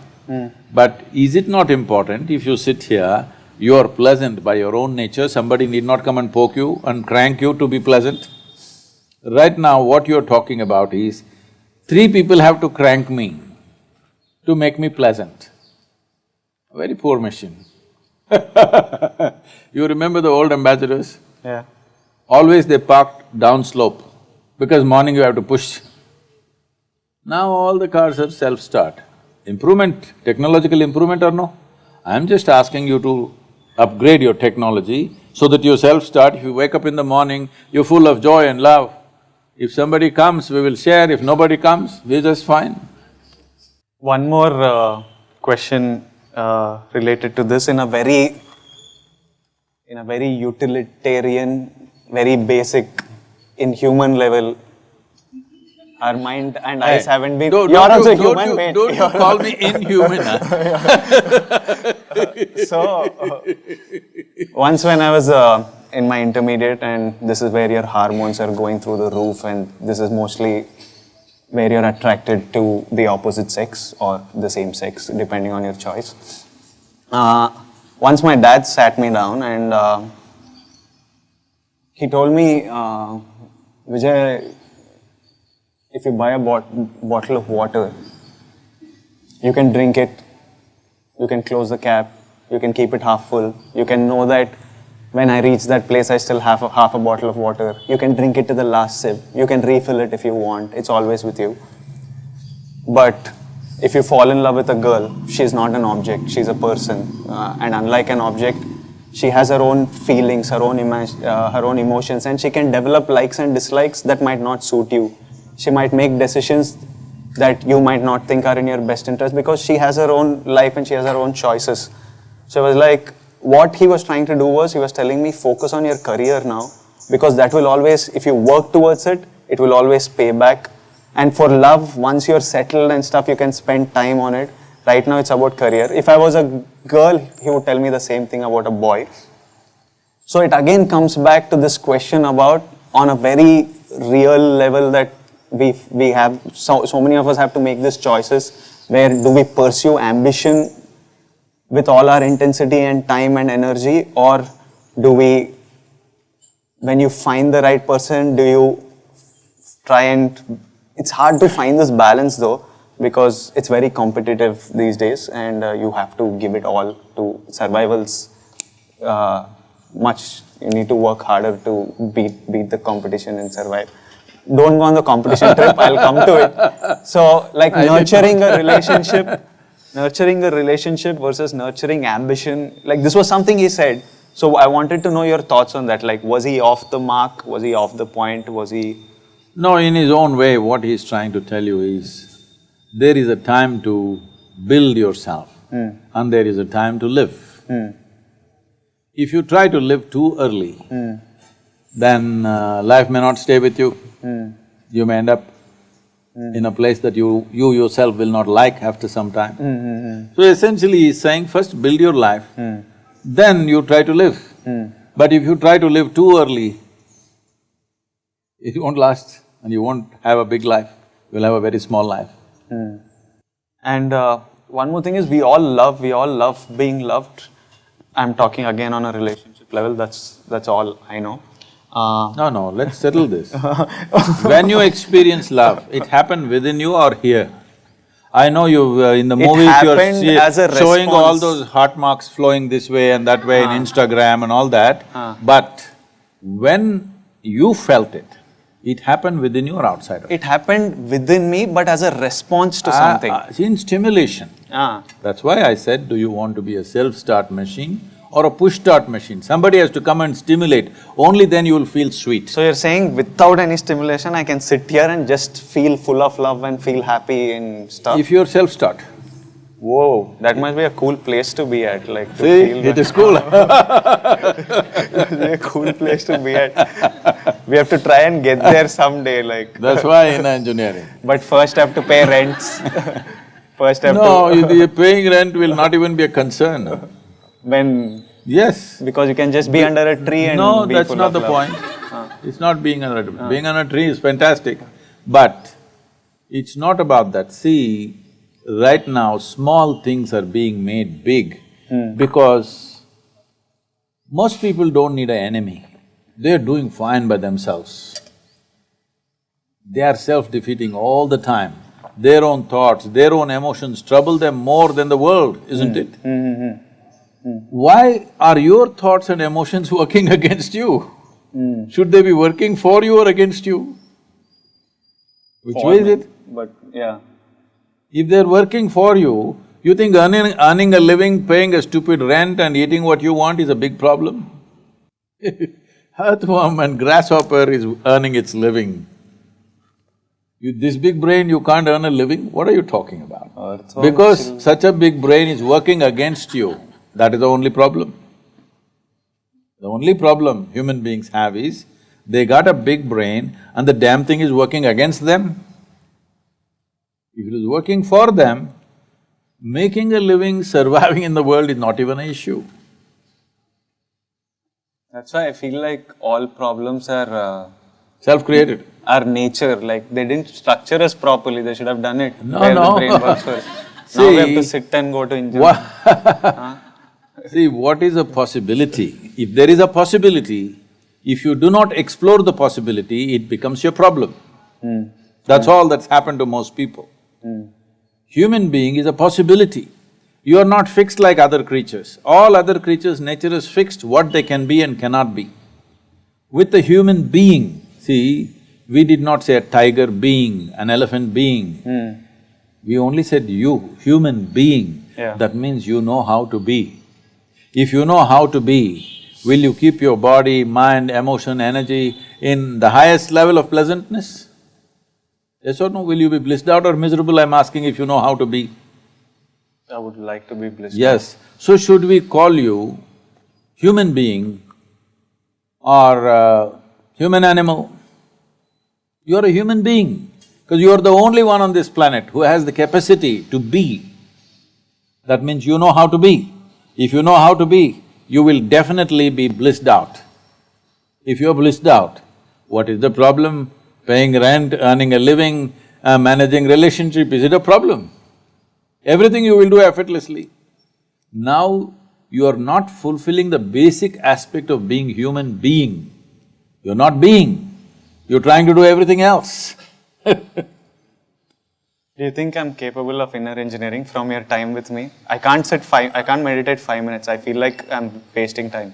But is it not important if you sit here, you are pleasant by your own nature, somebody need not come and poke you and crank you to be pleasant? Right now, what you're talking about is, 3 people have to crank me to make me pleasant. A very poor machine. You remember the old ambassadors? Yeah. Always they parked down slope, because morning you have to push. Now all the cars are self-start. Improvement, technological improvement or no? I'm just asking you to upgrade your technology so that you self-start. If you wake up in the morning, you're full of joy and love. If somebody comes, we will share. If nobody comes, we're just fine. One more question related to this in a very utilitarian, very basic, inhuman level. Our mind and eyes haven't been… You're also human, mate. Don't you call me inhuman, So, once when I was in my intermediate, and this is where your hormones are going through the roof, and this is mostly where you're attracted to the opposite sex or the same sex, depending on your choice. Once my dad sat me down and he told me, Vijay, if you buy a bottle of water, you can drink it, you can close the cap, you can keep it half full, you can know that when I reach that place I still have half a bottle of water, you can drink it to the last sip, you can refill it if you want, it's always with you. But if you fall in love with a girl, she's not an object, she's a person, and unlike an object, she has her own feelings, her own emotions, and she can develop likes and dislikes that might not suit you. She might make decisions that you might not think are in your best interest because she has her own life and she has her own choices. So I was like, what he was trying to do was, he was telling me, focus on your career now, because that will always, if you work towards it, it will always pay back. And for love, once you're settled and stuff, you can spend time on it. Right now it's about career. If I was a girl, he would tell me the same thing about a boy. So it again comes back to this question about, on a very real level, that we have, so many of us have to make these choices, where do we pursue ambition with all our intensity and time and energy, or do we, when you find the right person, do you try and… It's hard to find this balance though, because it's very competitive these days, and you have to give it all to survival's you need to work harder to beat the competition and survive. don't go on the competition trip, I'll come to it. So like nurturing a relationship versus nurturing ambition, like this was something he said. So I wanted to know your thoughts on that, like was he off the mark, was he off the point, was he… No, in his own way, what he's trying to tell you is, there is a time to build yourself and there is a time to live. If you try to live too early, then life may not stay with you. You may end up in a place that you yourself will not like after some time. So essentially he's saying, first build your life, then you try to live. But if you try to live too early, it won't last and you won't have a big life, you'll have a very small life. And one more thing is, we all love being loved. I'm talking again on a relationship level, that's all I know. No, let's settle this. When you experience love, it happened within you or here? I know you in the movies you're showing all those heart marks flowing this way and that way in Instagram and all that, but when you felt it, it happened within you or outside of you? It happened within me, but as a response to something. In stimulation. That's why I said, do you want to be a self-start machine or a push-start machine? Somebody has to come and stimulate, only then you will feel sweet. So you're saying without any stimulation, I can sit here and just feel full of love and feel happy and stuff? If you're self-start. Whoa, that must be a cool place to be at, like to See, feel it is cool. It must be a cool place to be at. We have to try and get there someday, like. That's why in engineering. But first have to pay rents. First have No, the paying rent will not even be a concern. When… Yes. Because you can just be under a tree and No, be that's full not of the love. point. It's not being under a tree. Being under a tree is fantastic, but it's not about that. See, right now, small things are being made big because most people don't need an enemy. They're doing fine by themselves. They are self-defeating all the time. Their own thoughts, their own emotions trouble them more than the world, isn't it? Why are your thoughts and emotions working against you? Should they be working for you or against you? Which way is it? But yeah. If they're working for you, you think earning a living, paying a stupid rent and eating what you want is a big problem? Earthworm and grasshopper is earning its living. This big brain, you can't earn a living? What are you talking about? Because such a big brain is working against you, that is the only problem. The only problem human beings have is, they got a big brain and the damn thing is working against them. If it is working for them, making a living, surviving in the world is not even an issue. That's why I feel like all problems are… Self-created. Are nature, like they didn't structure us properly, they should have done it. No, where no. the brain works first. Now we have to sit and go to engineering. See, what is a possibility? If there is a possibility, if you do not explore the possibility, it becomes your problem. That's all that's happened to most people. Human being is a possibility. You are not fixed like other creatures. All other creatures, nature is fixed what they can be and cannot be. With the human being, see, we did not say a tiger being, an elephant being. We only said you, human being. That means you know how to be. If you know how to be, will you keep your body, mind, emotion, energy in the highest level of pleasantness? Yes or no? Will you be blissed out or miserable? I'm asking if you know how to be. I would like to be blissed out. Yes. So should we call you human being or human animal? You're a human being, because you're the only one on this planet who has the capacity to be. That means you know how to be. If you know how to be, you will definitely be blissed out. If you're blissed out, what is the problem? Paying rent, earning a living, managing relationship, is it a problem? Everything you will do effortlessly. Now, you are not fulfilling the basic aspect of being human being. You're not being, you're trying to do everything else. Do you think I'm capable of inner engineering from your time with me? I can't meditate 5 minutes, I feel like I'm wasting time.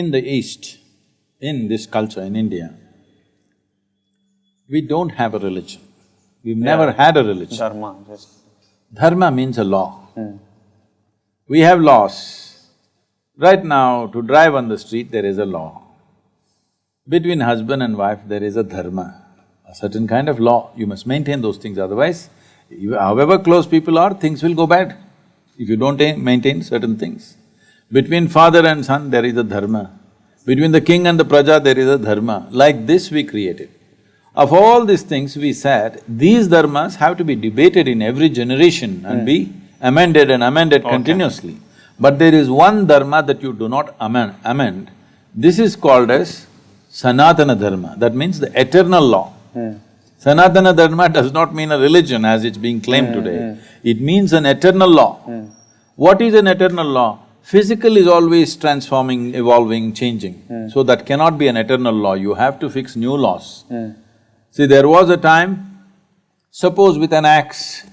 In the East, in this culture, in India, we don't have a religion. We've never had a religion. Dharma, just… Dharma means a law. We have laws. Right now, to drive on the street, there is a law. Between husband and wife, there is a dharma, a certain kind of law. You must maintain those things, otherwise, however close people are, things will go bad if you don't maintain certain things. Between father and son, there is a dharma. Between the king and the praja, there is a dharma. Like this we created. Of all these things, we said, these dharmas have to be debated in every generation and be amended and amended continuously. But there is one dharma that you do not amend. This is called as Sanatana Dharma, that means the eternal law. Sanatana Dharma does not mean a religion as it's being claimed today. It means an eternal law. What is an eternal law? Physical is always transforming, evolving, changing. So that cannot be an eternal law, you have to fix new laws. See, there was a time, suppose with an axe,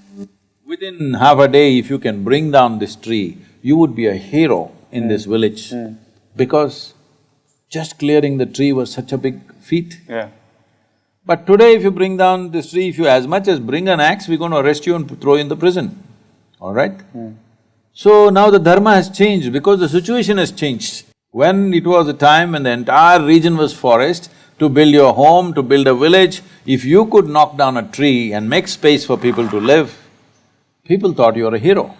within half a day if you can bring down this tree, you would be a hero in this village. Because just clearing the tree was such a big feat. But today if you bring down this tree, if you as much as bring an axe, we're going to arrest you and throw you in the prison, all right? So now the dharma has changed because the situation has changed. When it was a time when the entire region was forest, to build your home, to build a village, if you could knock down a tree and make space for people to live, people thought you're a hero.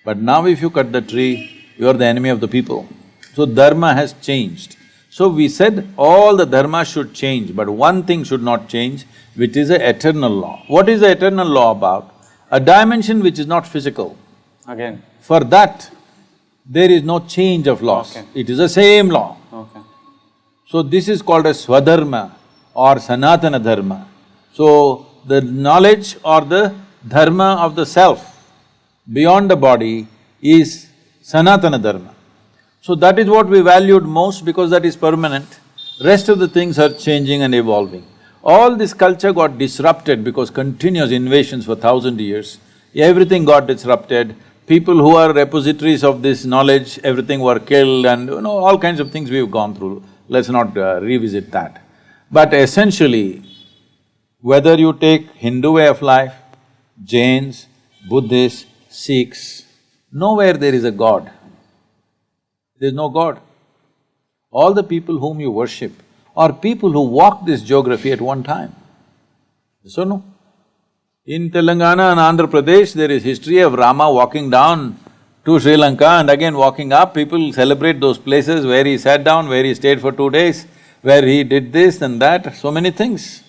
But now if you cut the tree, you're the enemy of the people. So dharma has changed. So we said all the dharma should change, but one thing should not change, which is the eternal law. What is the eternal law about? A dimension which is not physical. Again. For that, there is no change of laws. It is the same law. So this is called as Swadharma or Sanatana Dharma. So the knowledge or the dharma of the self beyond the body is Sanatana Dharma. So that is what we valued most because that is permanent. Rest of the things are changing and evolving. All this culture got disrupted because continuous invasions for 1,000 years. Everything got disrupted. People who are repositories of this knowledge, everything were killed and all kinds of things we've gone through. Let's not revisit that. But essentially, whether you take Hindu way of life, Jains, Buddhists, Sikhs, nowhere there is a God. There's no God. All the people whom you worship are people who walked this geography at one time. Yes or no? In Telangana and Andhra Pradesh, there is history of Rama walking down to Sri Lanka and again walking up. People celebrate those places where he sat down, where he stayed for 2 days, where he did this and that, so many things.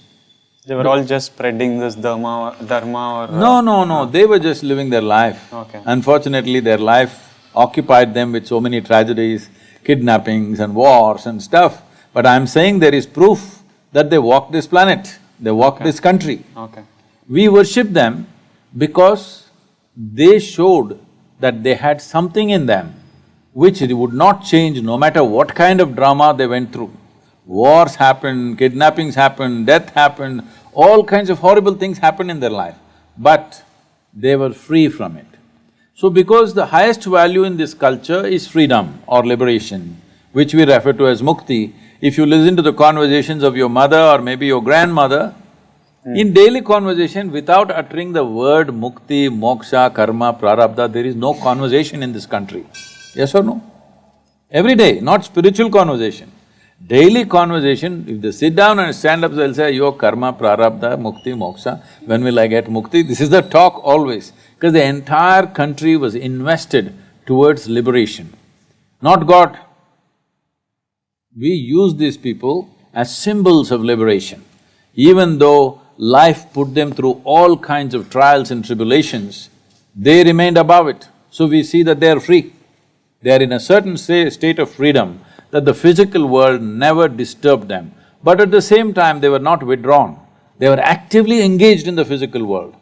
They were all just spreading this dharma or… No, they were just living their life. Unfortunately, their life occupied them with so many tragedies, kidnappings and wars and stuff. But I'm saying there is proof that they walked this planet, they walked this country. We worship them because they showed that they had something in them which would not change no matter what kind of drama they went through. Wars happened, kidnappings happened, death happened, all kinds of horrible things happened in their life, but they were free from it. So because the highest value in this culture is freedom or liberation, which we refer to as mukti, if you listen to the conversations of your mother or maybe your grandmother, in daily conversation, without uttering the word mukti, moksha, karma, prarabdha, there is no conversation in this country. Yes or no? Every day, not spiritual conversation. Daily conversation, if they sit down and stand up, they'll say, yo, karma, prarabdha, mukti, moksha, when will I get mukti? This is the talk always, because the entire country was invested towards liberation, not God. We use these people as symbols of liberation. Even though life put them through all kinds of trials and tribulations, they remained above it. So we see that they are free. They are in a certain state of freedom that the physical world never disturbed them. But at the same time, they were not withdrawn. They were actively engaged in the physical world.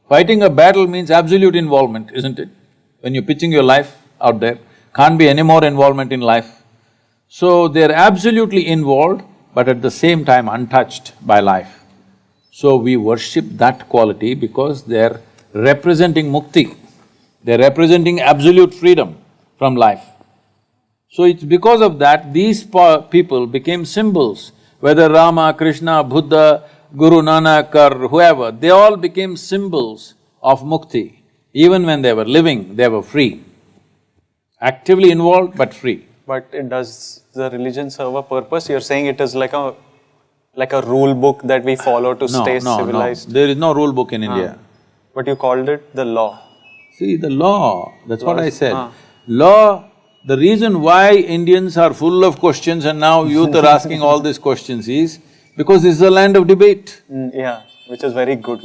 Fighting a battle means absolute involvement, isn't it? When you're pitching your life out there, can't be any more involvement in life. So they're absolutely involved, but at the same time untouched by life. So we worship that quality because they're representing mukti, they're representing absolute freedom from life. So it's because of that, these people became symbols. Whether Rama, Krishna, Buddha, Guru Nanak or whoever, they all became symbols of mukti. Even when they were living, they were free. Actively involved but free. But does the religion serve a purpose? You're saying it is like a rule book that we follow to stay civilized? No. There is no rule book in India. But you called it the law. See, the law, that's what I said. Law, the reason why Indians are full of questions and now youth are asking all these questions is because this is a land of debate. Yeah, which is very good,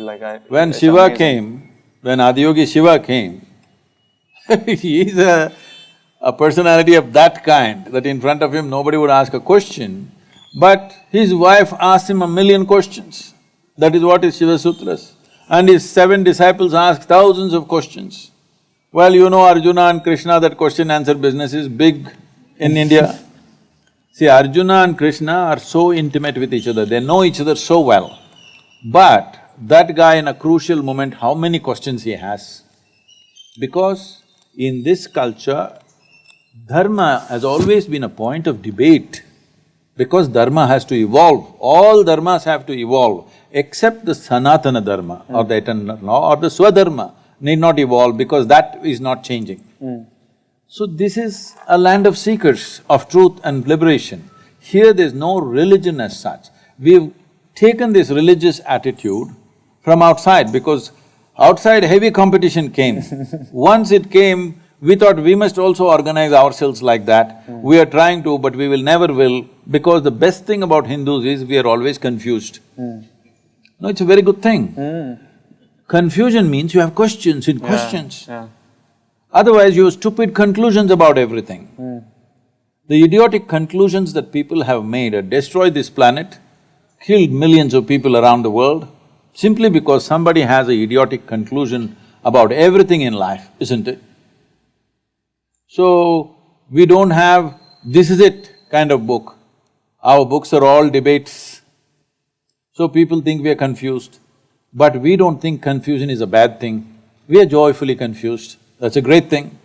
When Shiva came, when Adiyogi Shiva came, he is a personality of that kind, that in front of him nobody would ask a question, but his wife asked him 1,000,000 questions. That is what is Shiva Sutras. And his 7 disciples asked thousands of questions. Well, you know Arjuna and Krishna, that question-answer business is big in India. See, Arjuna and Krishna are so intimate with each other, they know each other so well. But that guy in a crucial moment, how many questions he has? Because in this culture, dharma has always been a point of debate. Because dharma has to evolve, all dharmas have to evolve, except the Sanatana dharma or the eternal law or the Swadharma need not evolve because that is not changing. So this is a land of seekers of truth and liberation. Here there's no religion as such. We've taken this religious attitude from outside because outside heavy competition came. Once it came, we thought we must also organize ourselves like that. We are trying to, but we will never will, because the best thing about Hindus is we are always confused. No, it's a very good thing. Confusion means you have questions in questions. Otherwise, you have stupid conclusions about everything. The idiotic conclusions that people have made have destroyed this planet, killed millions of people around the world, simply because somebody has an idiotic conclusion about everything in life, isn't it? So, we don't have this is it kind of book. Our books are all debates. So people think we are confused. But we don't think confusion is a bad thing. We are joyfully confused. That's a great thing.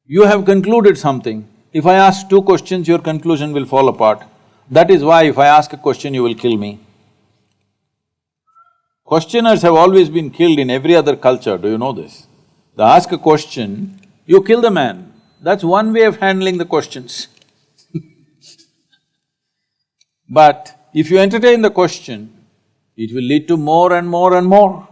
You have concluded something. If I ask 2 questions, your conclusion will fall apart. That is why if I ask a question, you will kill me. Questioners have always been killed in every other culture, do you know this? They ask a question, you kill the man. That's one way of handling the questions. But if you entertain the question, it will lead to more and more and more.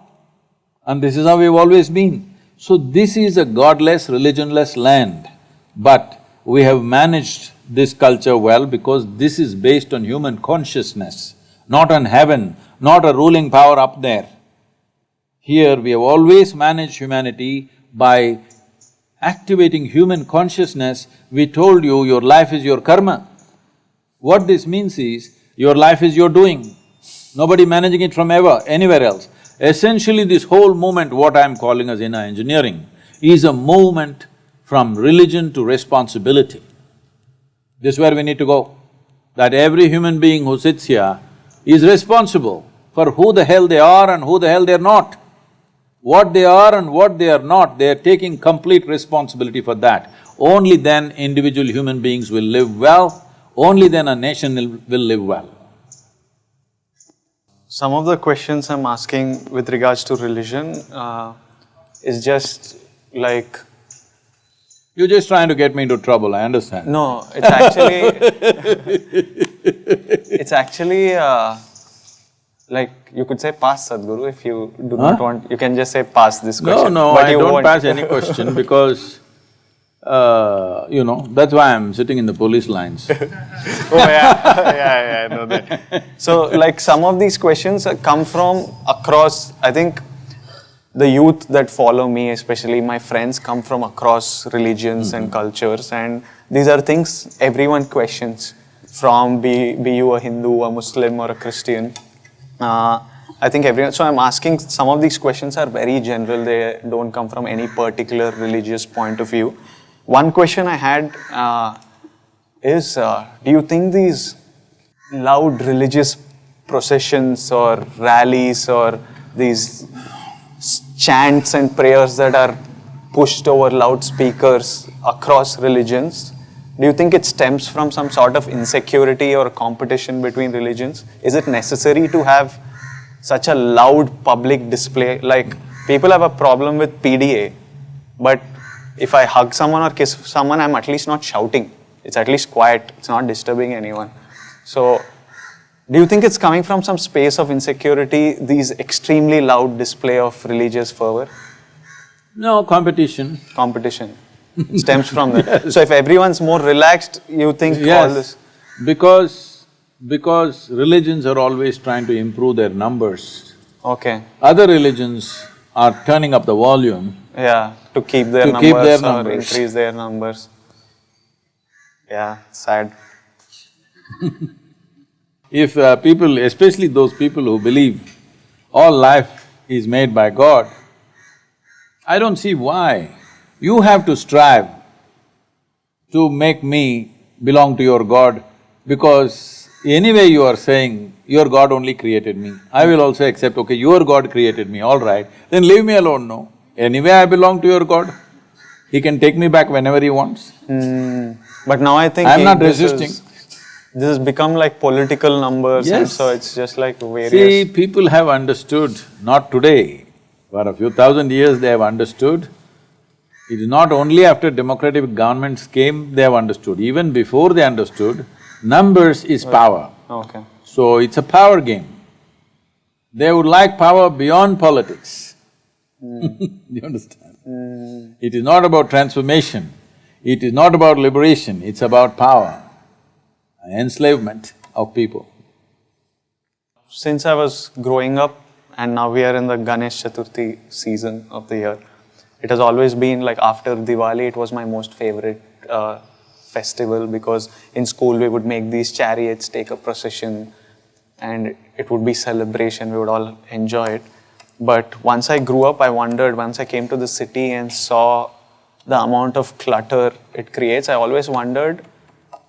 And this is how we've always been. So this is a godless, religionless land. But we have managed this culture well because this is based on human consciousness, not on heaven, not a ruling power up there. Here we have always managed humanity by activating human consciousness. We told you your life is your karma. What this means is, your life is your doing. Nobody managing it from anywhere else. Essentially this whole movement, what I'm calling as inner engineering, is a movement from religion to responsibility. This is where we need to go. That every human being who sits here is responsible for who the hell they are and who the hell they're not. What they are and what they are not, they are taking complete responsibility for that. Only then individual human beings will live well, only then a nation will live well. Some of the questions I'm asking with regards to religion is just like… You're just trying to get me into trouble, I understand. No, it's actually… it's actually like you could say pass Sadhguru if you do not want, you can just say pass this question. No, but I you don't won't. pass any question because, that's why I'm sitting in the police lines. Oh yeah, I know that. So like some of these questions come from across, I think the youth that follow me, especially my friends, come from across religions and cultures, and these are things everyone questions, from be you a Hindu, a Muslim or a Christian. I think everyone… So I'm asking, some of these questions are very general, they don't come from any particular religious point of view. One question I had is, do you think these loud religious processions or rallies or these chants and prayers that are pushed over loudspeakers across religions, Do you think it stems from some sort of insecurity or competition between religions? Is it necessary to have such a loud public display? Like, people have a problem with PDA, but if I hug someone or kiss someone, I'm at least not shouting. It's at least quiet. It's not disturbing anyone. So, do you think it's coming from some space of insecurity, these extremely loud display of religious fervor? No, competition. Competition. It stems from that. Yes. So if everyone's more relaxed, you think all this... Because religions are always trying to improve their numbers. Okay. Other religions are turning up the volume. Yeah, to keep their numbers or increase their numbers. Yeah, sad. If people, especially those people who believe all life is made by God, I don't see why you have to strive to make me belong to your God, because anyway you are saying your God only created me. I will also accept, okay, your God created me, all right, then leave me alone, no. Anyway I belong to your God. He can take me back whenever he wants. But now I think… I'm not resisting. This has become like political numbers, and Yes. so it's just like various… See, people have understood, not today, for a few thousand years they have understood. It is not only after democratic governments came they have understood, even before they understood, numbers is power. Okay. So it's a power game. They would like power beyond politics. Do you understand? It is not about transformation, it is not about liberation, it's about power, enslavement of people. Since I was growing up, and now we are in the Ganesh Chaturthi season of the year, it has always been like after Diwali, it was my most favorite festival, because in school we would make these chariots, take a procession, and it would be celebration, we would all enjoy it. But once I grew up, I wondered, once I came to the city and saw the amount of clutter it creates, I always wondered,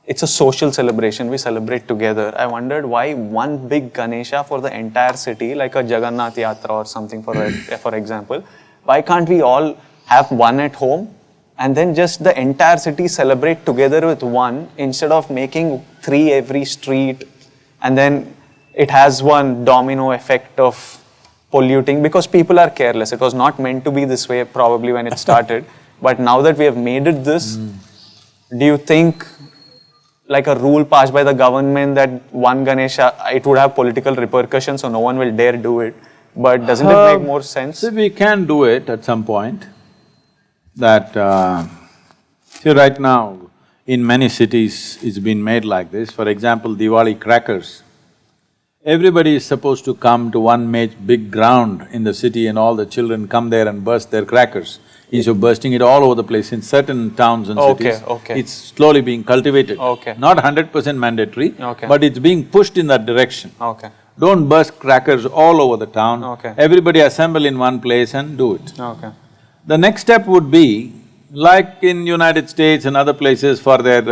it's a social celebration, we celebrate together. I wondered why one big Ganesha for the entire city, like a Jagannath Yatra or something for example, why can't we all have one at home and then just the entire city celebrate together with one, instead of making 3 every street, and then it has one domino effect of polluting, because people are careless. It was not meant to be this way probably when it started, but now that we have made it this, do you think like a rule passed by the government that one Ganesha, it would have political repercussions, so no one will dare do it, but doesn't it make more sense? So we can do it at some point. That… see, right now, in many cities, it's been made like this. For example, Diwali crackers. Everybody is supposed to come to one big ground in the city, and all the children come there and burst their crackers. Instead of bursting it all over the place in certain towns and cities, it's slowly being cultivated. Not 100% mandatory, but it's being pushed in that direction. Don't burst crackers all over the town. Everybody assemble in one place and do it. The next step would be, like in United States and other places for their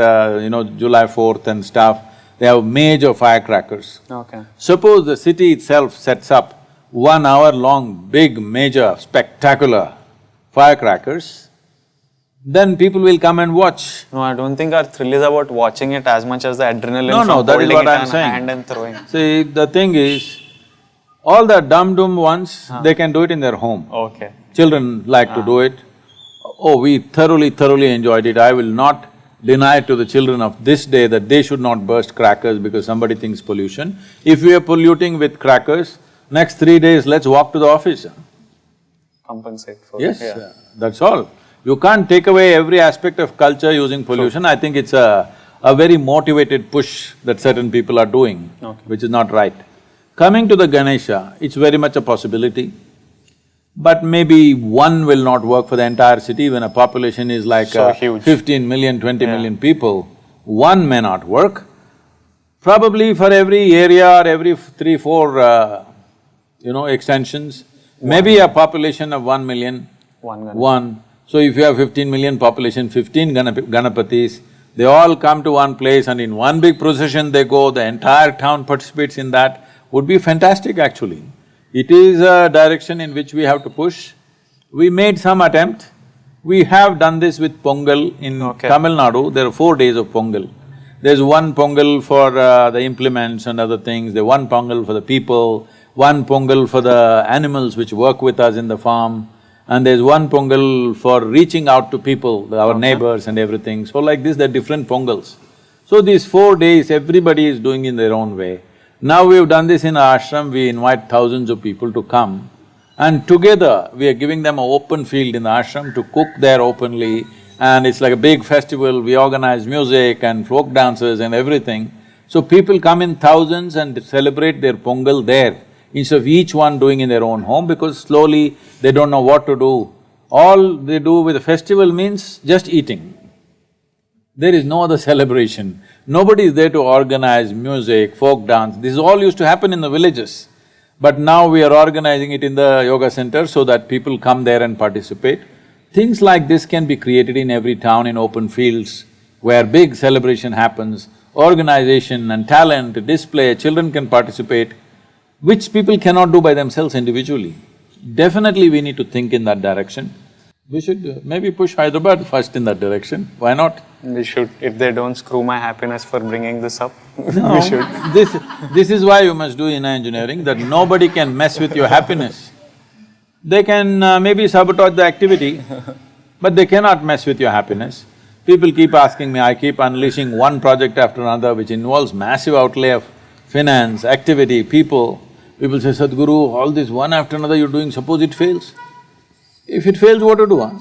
July 4th and stuff, they have major firecrackers. Suppose the city itself sets up 1 hour long, big, major, spectacular firecrackers, then people will come and watch. No, I don't think our thrill is about watching it as much as the adrenaline No, from that is holding what it I'm in saying. hand and throwing. See, the thing is, all the dum-dum ones, they can do it in their home. Children like to do it. Oh, we thoroughly enjoyed it. I will not deny to the children of this day that they should not burst crackers because somebody thinks pollution. If we are polluting with crackers, next 3 days, let's walk to the office. Compensate for Yes, it. that's all. You can't take away every aspect of culture using pollution. I think it's a very motivated push that certain people are doing, which is not right. Coming to the Ganesha, it's very much a possibility, but maybe one will not work for the entire city. When a population is like huge. 15 million, 20 million people, one may not work. Probably for every area or every 3-4 extensions, maybe a population of 1 million, one. So if you have 15 million population, 15 Ganapatis, they all come to one place and in one big procession they go, the entire town participates in that, would be fantastic actually. It is a direction in which we have to push. We made some attempt We have done this with Pongal in Tamil Nadu, there are 4 days of Pongal. There's one Pongal for the implements and other things, there's one Pongal for the people, one Pongal for the animals which work with us in the farm, and there's one Pongal for reaching out to people, our neighbors and everything. So like this, there are different Pongals. So these 4 days, everybody is doing in their own way. Now we've done this in our ashram, we invite thousands of people to come, and together we are giving them an open field in the ashram to cook there openly, and it's like a big festival, we organize music and folk dances and everything. So people come in thousands and celebrate their Pongal there, instead of each one doing in their own home, because slowly they don't know what to do. All they do with a festival means just eating. There is no other celebration. Nobody is there to organize music, folk dance, this all used to happen in the villages. But now we are organizing it in the yoga center so that people come there and participate. Things like this can be created in every town in open fields where big celebration happens, organization and talent, display, children can participate, which people cannot do by themselves individually. Definitely we need to think in that direction. We should maybe push Hyderabad first in that direction, why not? We should, if they don't screw my happiness for bringing this up, No, we should. This is why you must do inner engineering, that nobody can mess with your happiness. They can maybe sabotage the activity, but they cannot mess with your happiness. People keep asking me, I keep unleashing one project after another which involves massive outlay of finance, activity, people. People say, Sadhguru, all this one after another you're doing, suppose it fails? If it fails, what to do, huh?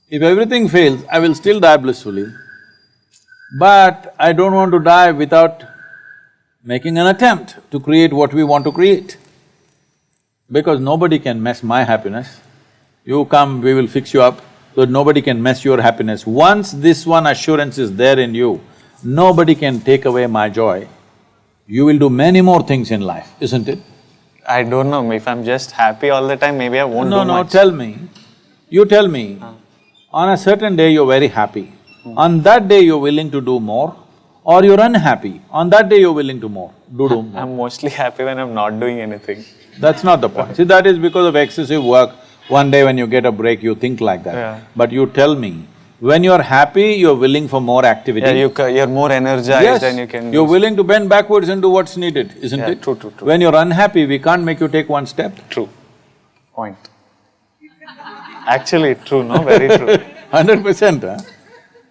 If everything fails, I will still die blissfully, but I don't want to die without making an attempt to create what we want to create. Because nobody can mess my happiness. You come, we will fix you up, so nobody can mess your happiness. Once this one assurance is there in you, nobody can take away my joy. You will do many more things in life, isn't it? I don't know, if I'm just happy all the time, maybe I won't do much. No, tell me. You tell me, on a certain day you're very happy. On that day you're willing to do more, or you're unhappy, on that day you're willing to do more. I'm mostly happy when I'm not doing anything. That's not the point. See, that is because of excessive work. One day when you get a break, you think like that. Yeah. But you tell me, when you're happy, you're willing for more activity. Yeah, you're more energized and you can… You're willing to bend backwards and do what's needed, isn't it? True. When you're unhappy, we can't make you take one step. True. Point. Actually, true, no? Very true. 100%, huh?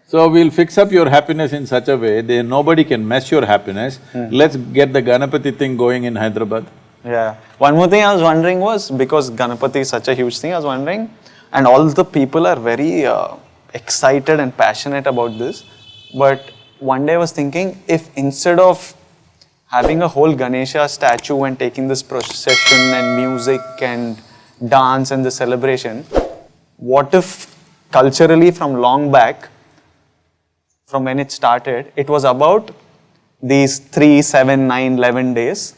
So we'll fix up your happiness in such a way that nobody can mess your happiness. Let's get the Ganapati thing going in Hyderabad. Yeah. One more thing I was wondering was, because Ganapati is such a huge thing, I was wondering, and all the people are very excited and passionate about this, but one day I was thinking, if instead of having a whole Ganesha statue and taking this procession and music and dance and the celebration, what if culturally from long back, from when it started, it was about these 3, 7, 9, 11 days,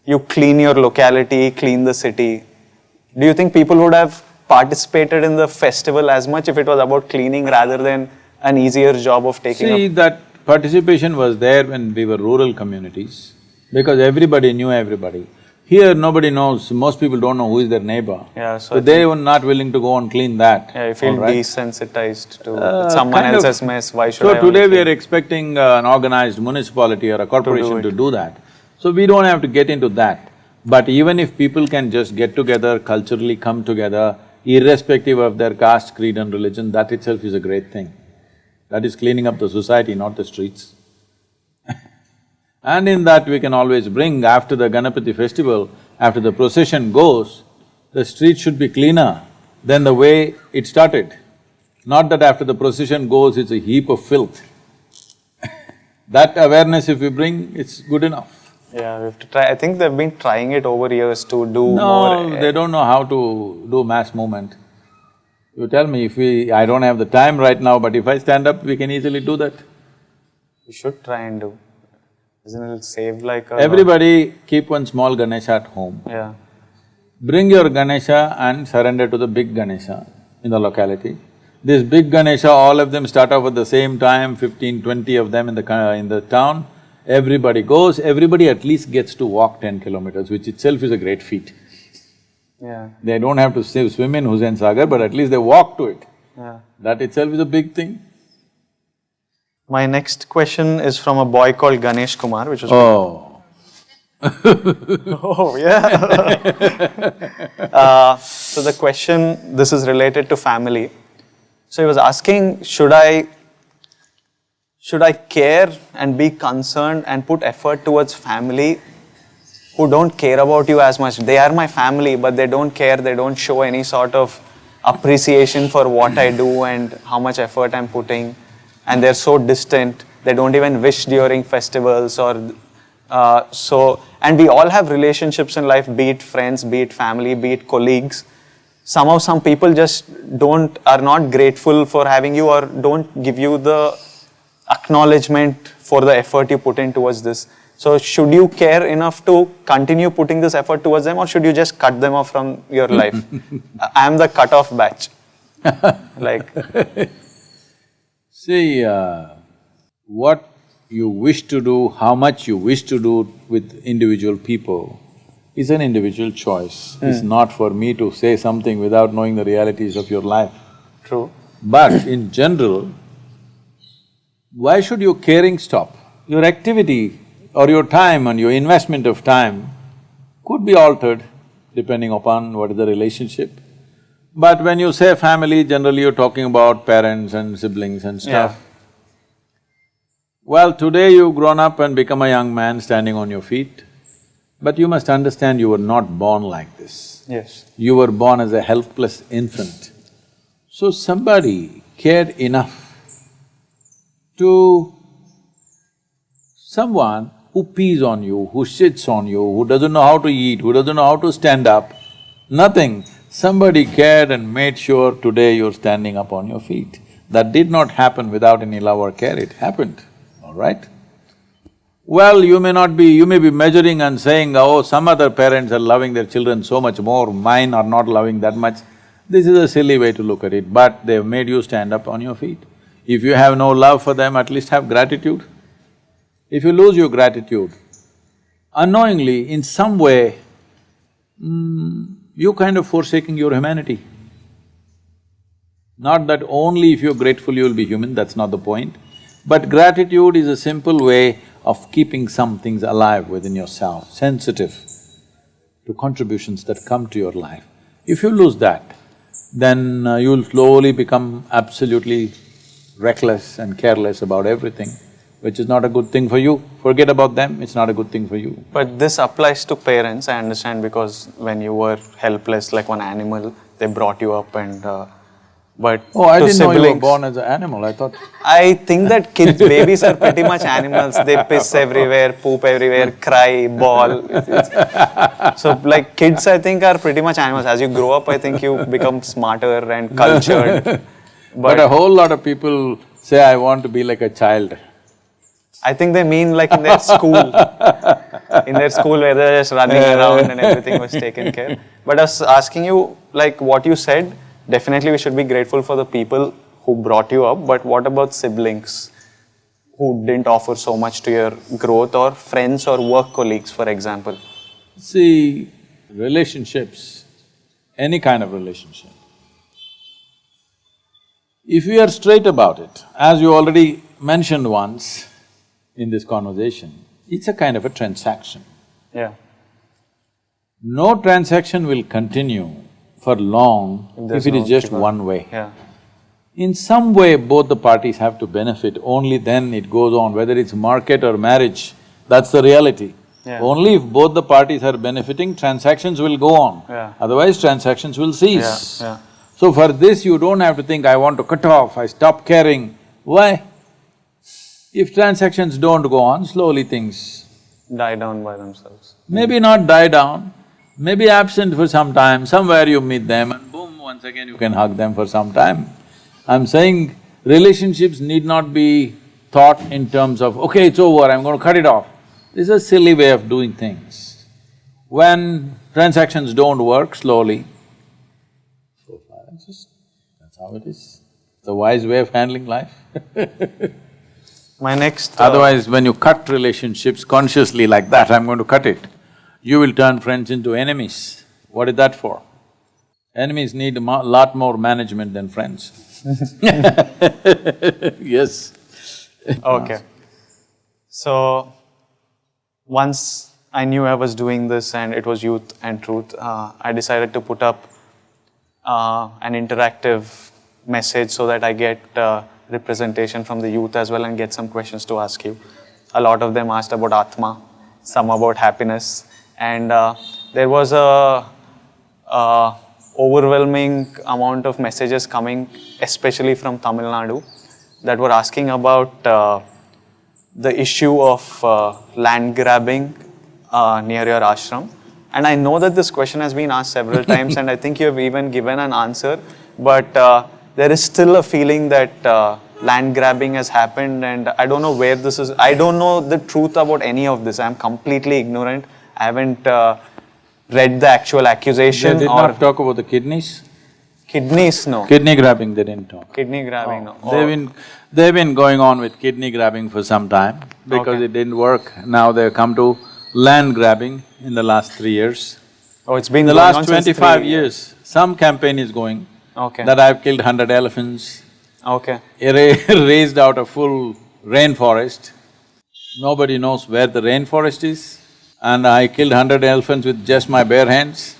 you clean your locality, clean the city. Do you think people would have participated in the festival as much if it was about cleaning rather than an easier job of taking See, that participation was there when we were rural communities, because everybody knew everybody. Here nobody knows, most people don't know who is their neighbor. Yeah, so they were not willing to go and clean that. Yeah, you feel desensitized to someone else's mess, why should I? So today we are expecting an organized municipality or a corporation to do that. So we don't have to get into that. But even if people can just get together, culturally come together, irrespective of their caste, creed and religion, that itself is a great thing. That is cleaning up the society, not the streets. And in that we can always bring, after the Ganapati festival, after the procession goes, the street should be cleaner than the way it started. Not that after the procession goes, it's a heap of filth. That awareness if we bring, it's good enough. Yeah, we have to try. I think they've been trying it over years to do more… No, they don't know how to do mass movement. You tell me, I don't have the time right now, but if I stand up, we can easily do that. We should try and do. Isn't it save like a… Everybody keep one small Ganesha at home. Yeah. Bring your Ganesha and surrender to the big Ganesha in the locality. This big Ganesha, all of them start off at the same time, 15, 20 of them in the town. Everybody goes, everybody at least gets to walk 10 kilometers, which itself is a great feat. Yeah. They don't have to swim in Hussain Sagar, but at least they walk to it. Yeah. That itself is a big thing. My next question is from a boy called Ganesh Kumar, which is… Oh. Oh, yeah. So the question, this is related to family. So he was asking, should I care and be concerned and put effort towards family who don't care about you as much? They are my family, but they don't care, they don't show any sort of appreciation for what I do and how much effort I'm putting, and they're so distant, they don't even wish during festivals or… and we all have relationships in life, be it friends, be it family, be it colleagues. Somehow some people just are not grateful for having you or don't give you the acknowledgement for the effort you put in towards this. So should you care enough to continue putting this effort towards them, or should you just cut them off from your life? I am the cut-off batch. Like… See, what you wish to do, how much you wish to do with individual people is an individual choice. It's not for me to say something without knowing the realities of your life. True. But in general, why should your caring stop? Your activity or your time and your investment of time could be altered depending upon what is the relationship. But when you say family, generally you're talking about parents and siblings and stuff. Yeah. Well, today you've grown up and become a young man standing on your feet, but you must understand you were not born like this. Yes. You were born as a helpless infant. So somebody cared enough to someone who pees on you, who sits on you, who doesn't know how to eat, who doesn't know how to stand up, nothing. Somebody cared and made sure today you're standing up on your feet. That did not happen without any love or care, it happened, all right? Well, you may be measuring and saying, oh, some other parents are loving their children so much more, mine are not loving that much. This is a silly way to look at it, but they've made you stand up on your feet. If you have no love for them, at least have gratitude. If you lose your gratitude, unknowingly, in some way, you're kind of forsaking your humanity. Not that only if you're grateful you'll be human, that's not the point. But gratitude is a simple way of keeping some things alive within yourself, sensitive to contributions that come to your life. If you lose that, then you'll slowly become absolutely reckless and careless about everything, which is not a good thing for you. Forget about them, it's not a good thing for you. But this applies to parents, I understand, because when you were helpless like one animal, they brought you up and… but Oh, I to didn't know you were siblings, born as an animal, I thought… I think that babies are pretty much animals. They piss everywhere, poop everywhere, cry, bawl. So like kids, I think, are pretty much animals. As you grow up, I think you become smarter and cultured. But a whole lot of people say, I want to be like a child. I think they mean like in their school. In their school where they're just running around and everything was taken care. But I was asking you, like what you said, definitely we should be grateful for the people who brought you up, but what about siblings who didn't offer so much to your growth, or friends or work colleagues, for example? See, relationships, any kind of relationship, if we are straight about it, as you already mentioned once in this conversation, it's a kind of a transaction. Yeah. No transaction will continue for long if it is just one way. Yeah. In some way, both the parties have to benefit, only then it goes on, whether it's market or marriage, that's the reality. Yeah. Only if both the parties are benefiting, transactions will go on. Yeah. Otherwise, transactions will cease. Yeah. So for this, you don't have to think, I want to cut off, I stop caring. Why? If transactions don't go on, slowly things Die down by themselves. maybe not die down, maybe absent for some time, somewhere you meet them and boom, once again you can hug them for some time. I'm saying relationships need not be thought in terms of, okay, it's over, I'm going to cut it off. This is a silly way of doing things. When transactions don't work, slowly, so far, that's how it is. It's a wise way of handling life. My next… Otherwise, when you cut relationships consciously like that, I'm going to cut it, you will turn friends into enemies. What is that for? Enemies need a lot more management than friends. Yes. Okay. So, once I knew I was doing this and it was youth and truth, I decided to put up an interactive message so that I get representation from the youth as well and get some questions to ask you. A lot of them asked about Atma, some about happiness, and there was a overwhelming amount of messages coming, especially from Tamil Nadu, that were asking about the issue of land grabbing near your ashram. And I know that this question has been asked several times, and I think you have even given an answer, but there is still a feeling that land grabbing has happened, and I don't know where this is. I don't know the truth about any of this. I'm completely ignorant. I haven't read the actual accusation. They did not talk about the kidneys? Kidneys, no. Kidney grabbing, they didn't talk. Kidney grabbing, no. They've been going on with kidney grabbing for some time because it didn't work. Now they've come to land grabbing in the last 3 years. Oh, it's been in the going on last since 25 years, some campaign is going that I've killed 100 elephants. Raised out a full rainforest. Nobody knows where the rainforest is. And I killed 100 elephants with just my bare hands.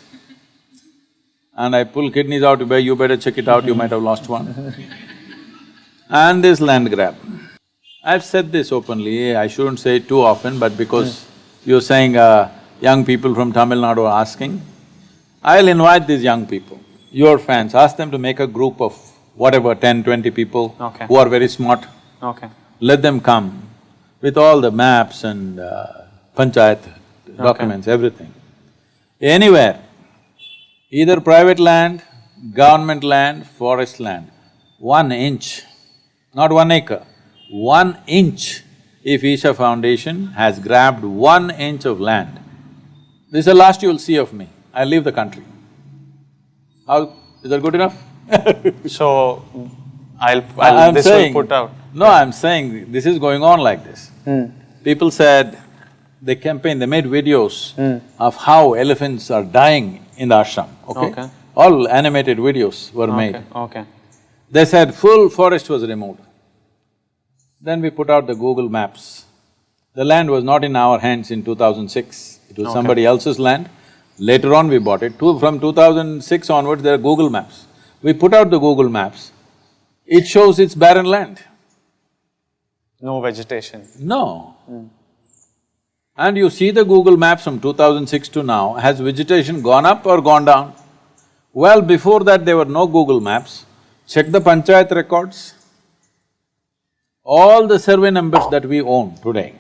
And I pull kidneys out, you better check it out, you might have lost one. And this land grab. I've said this openly, I shouldn't say it too often, but because you're saying young people from Tamil Nadu are asking, I'll invite these young people, your fans, ask them to make a group of whatever, 10, 20 people who are very smart. Let them come with all the maps and panchayat documents, everything. Anywhere, either private land, government land, forest land, 1 inch, not 1 acre, 1 inch, if Isha Foundation has grabbed 1 inch of land, this is the last you'll see of me, I'll leave the country. How… is that good enough? So, this will put out… No, I'm saying this is going on like this. People said, they campaigned, they made videos of how elephants are dying in the ashram, okay? All animated videos were made. They said full forest was removed. Then we put out the Google Maps. The land was not in our hands in 2006, it was somebody else's land. Later on we bought it. From 2006 onwards, there are Google Maps. We put out the Google Maps, it shows it's barren land. No vegetation. No. And you see the Google Maps from 2006 to now, has vegetation gone up or gone down? Well, before that there were no Google Maps. Check the panchayat records. All the survey numbers that we own today,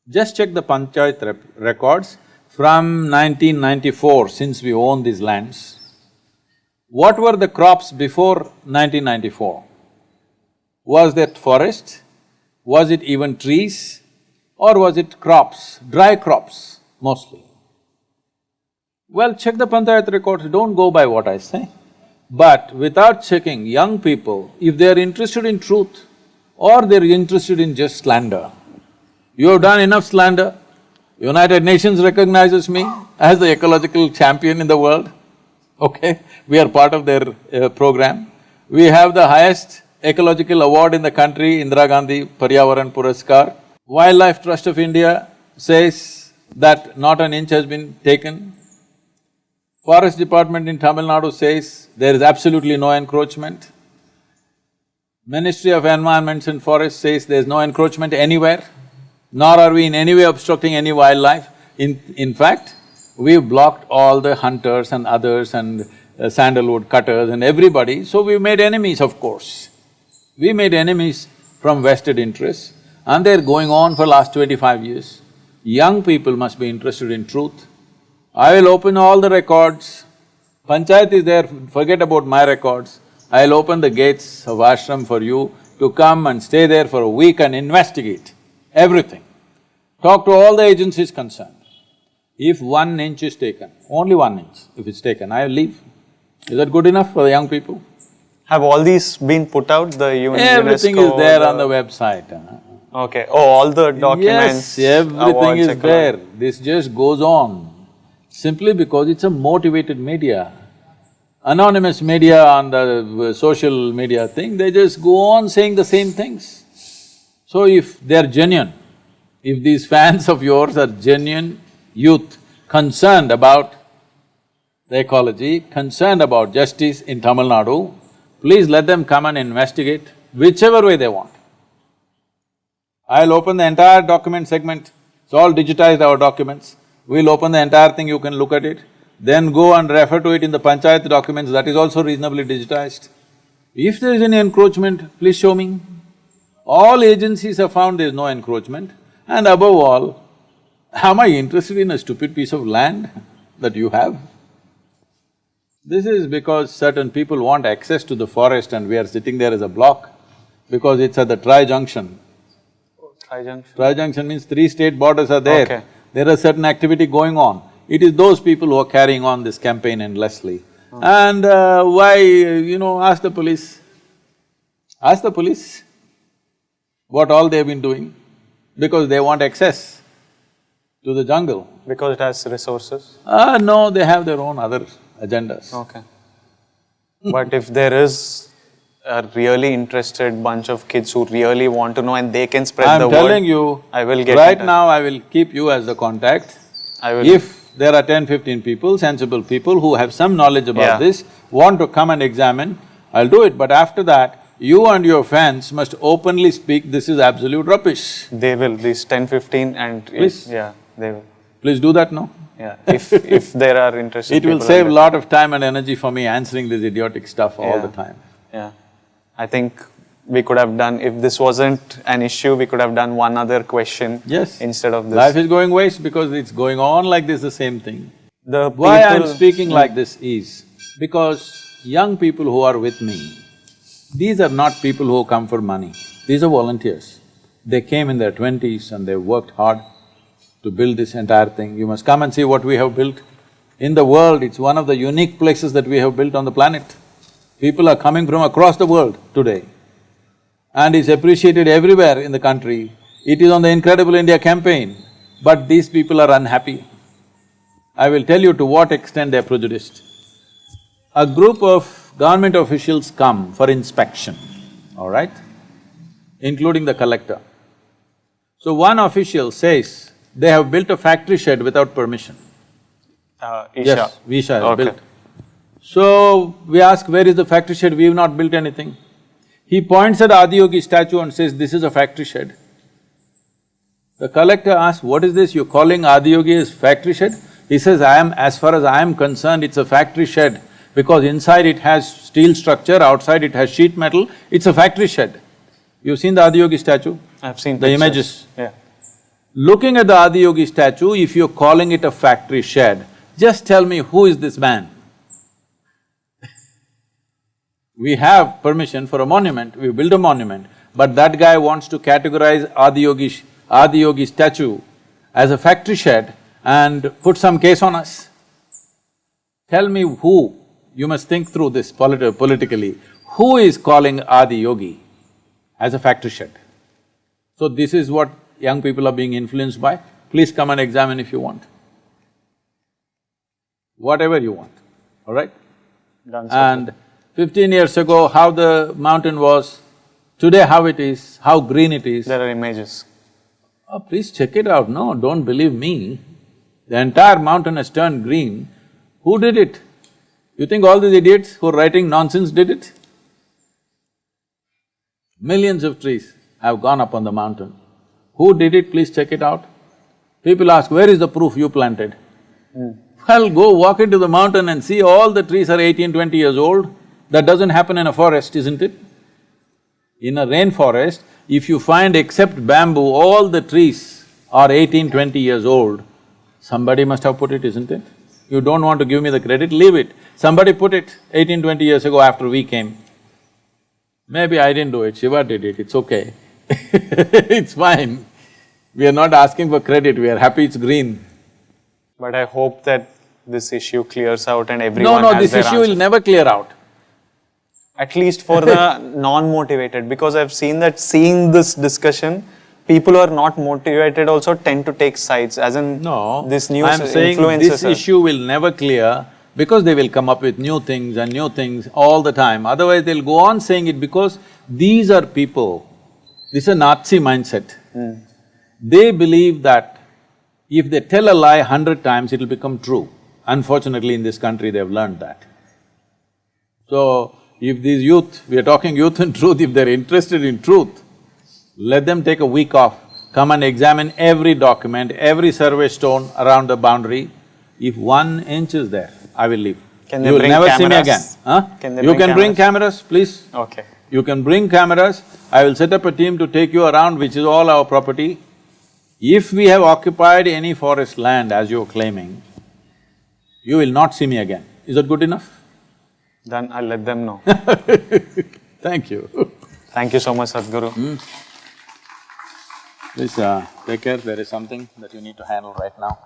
just check the panchayat records from 1994, since we own these lands. What were the crops before 1994? Was that forest? Was it even trees? Or was it crops, dry crops mostly? Well, check the panchayat records, don't go by what I say. But without checking, young people, if they're interested in truth or they're interested in just slander, you have done enough slander. United Nations recognizes me as the ecological champion in the world, okay? We are part of their program. We have the highest ecological award in the country, Indira Gandhi Paryavaran Puraskar. Wildlife Trust of India says that not an inch has been taken. Forest Department in Tamil Nadu says there is absolutely no encroachment. Ministry of Environment and Forests says there is no encroachment anywhere, nor are we in any way obstructing any wildlife. In fact, we've blocked all the hunters and others and sandalwood cutters and everybody, so we've made enemies, of course. We made enemies from vested interests, and they're going on for last 25 years. Young people must be interested in truth. I will open all the records. Panchayat is there, forget about my records. I'll open the gates of ashram for you to come and stay there for a week and investigate everything. Talk to all the agencies concerned. If 1 inch is taken, only 1 inch, if it's taken, I'll leave. Is that good enough for the young people? Have all these been put out, the UNESCO… Everything is there on the website. Okay, oh, all the documents… Yes, everything is there. This just goes on simply because it's a motivated media. anonymous media on the social media thing, they just go on saying the same things. So if they're genuine, if these fans of yours are genuine youth concerned about the ecology, concerned about justice in Tamil Nadu, please let them come and investigate whichever way they want. I'll open the entire document segment, it's all digitized, our documents. We'll open the entire thing, you can look at it. Then go and refer to it in the panchayat documents, that is also reasonably digitized. If there is any encroachment, please show me. All agencies have found there is no encroachment. And above all, am I interested in a stupid piece of land that you have? This is because certain people want access to the forest and we are sitting there as a block because it's at the tri-junction. Tri-junction? Tri-junction means three state borders are there. Okay. There is certain activity going on. It is those people who are carrying on this campaign endlessly. And why, ask the police. Ask the police what all they've been doing, because they want access to the jungle. Because it has resources? No, they have their own other agendas. Okay. But if there is a really interested bunch of kids who really want to know and they can spread the word… I'm telling you, I will get right now I will keep you as the contact. I will… If there are 10-15 people, sensible people who have some knowledge about this, want to come and examine, I'll do it. But after that, you and your fans must openly speak, this is absolute rubbish. They will, these 10-15 and… Please. Yeah, they will. Please do that now. Yeah, if there are interested It will people save a lot of time and energy for me answering this idiotic stuff all the time. Yeah. I think we could have done… If this wasn't an issue, we could have done one other question instead of this. Life is going waste because it's going on like this, the same thing. Why I'm speaking like this is because young people who are with me, these are not people who come for money, these are volunteers. They came in their 20s and they worked hard to build this entire thing. You must come and see what we have built. In the world, it's one of the unique places that we have built on the planet. People are coming from across the world today and it's appreciated everywhere in the country. It is on the Incredible India campaign, but these people are unhappy. I will tell you to what extent they're prejudiced. A group of government officials come for inspection, all right, including the collector. So one official says, they have built a factory shed without permission. Isha. Yes, Isha has Okay. built. So we ask, where is the factory shed? We have not built anything. He points at Adiyogi statue and says, this is a factory shed. The collector asks, what is this, you're calling Adiyogi as factory shed? He says, as far as I am concerned, it's a factory shed because inside it has steel structure, outside it has sheet metal, it's a factory shed. You've seen the Adiyogi statue? I've seen the pictures. images. Yeah. Looking at the Adiyogi statue, if you're calling it a factory shed, just tell me who is this man? We have permission for a monument, we build a monument, but that guy wants to categorize Adiyogi statue as a factory shed and put some case on us. Tell me who, you must think through this politically, who is calling Adiyogi as a factory shed? So this is what young people are being influenced by. Please come and examine if you want. Whatever you want, all right? Done. And 15 years ago, how the mountain was, today how it is, how green it is. There are images. Oh, please check it out, no, don't believe me. The entire mountain has turned green. Who did it? You think all these idiots who are writing nonsense did it? Millions of trees have gone up on the mountain. Who did it? Please check it out. People ask, where is the proof you planted? Well, go walk into the mountain and see all the trees are 18, 20 years old. That doesn't happen in a forest, isn't it? In a rainforest, if you find except bamboo, all the trees are 18, 20 years old, somebody must have put it, isn't it? You don't want to give me the credit, leave it. Somebody put it 18, 20 years ago after we came. Maybe I didn't do it, Shiva did it, it's okay. It's fine. We are not asking for credit, we are happy it's green. But I hope that this issue clears out and everyone No, has this their issue answer. will never clear out. At least for the non-motivated, because I've seen that seeing this discussion, people who are not motivated also tend to take sides, as in No, this news I'm saying influences this us. issue will never clear because they will come up with new things and new things all the time. Otherwise, they'll go on saying it because these are people, this is a Nazi mindset. They believe that if they tell a lie 100 times, it'll become true. Unfortunately, in this country, they've learned that. So, if these youth, we are talking youth and truth, if they're interested in truth, let them take a week off, come and examine every document, every survey stone around the boundary. If 1 inch is there, I will leave. Can they You will bring never see me cameras? again. Huh? Can they You bring can bring cameras, please. Okay. You can bring cameras, I will set up a team to take you around, which is all our property. If we have occupied any forest land, as you're claiming, you will not see me again. Is that good enough? Then I'll let them know. Thank you. Thank you so much, Sadhguru. Please take care, there is something that you need to handle right now.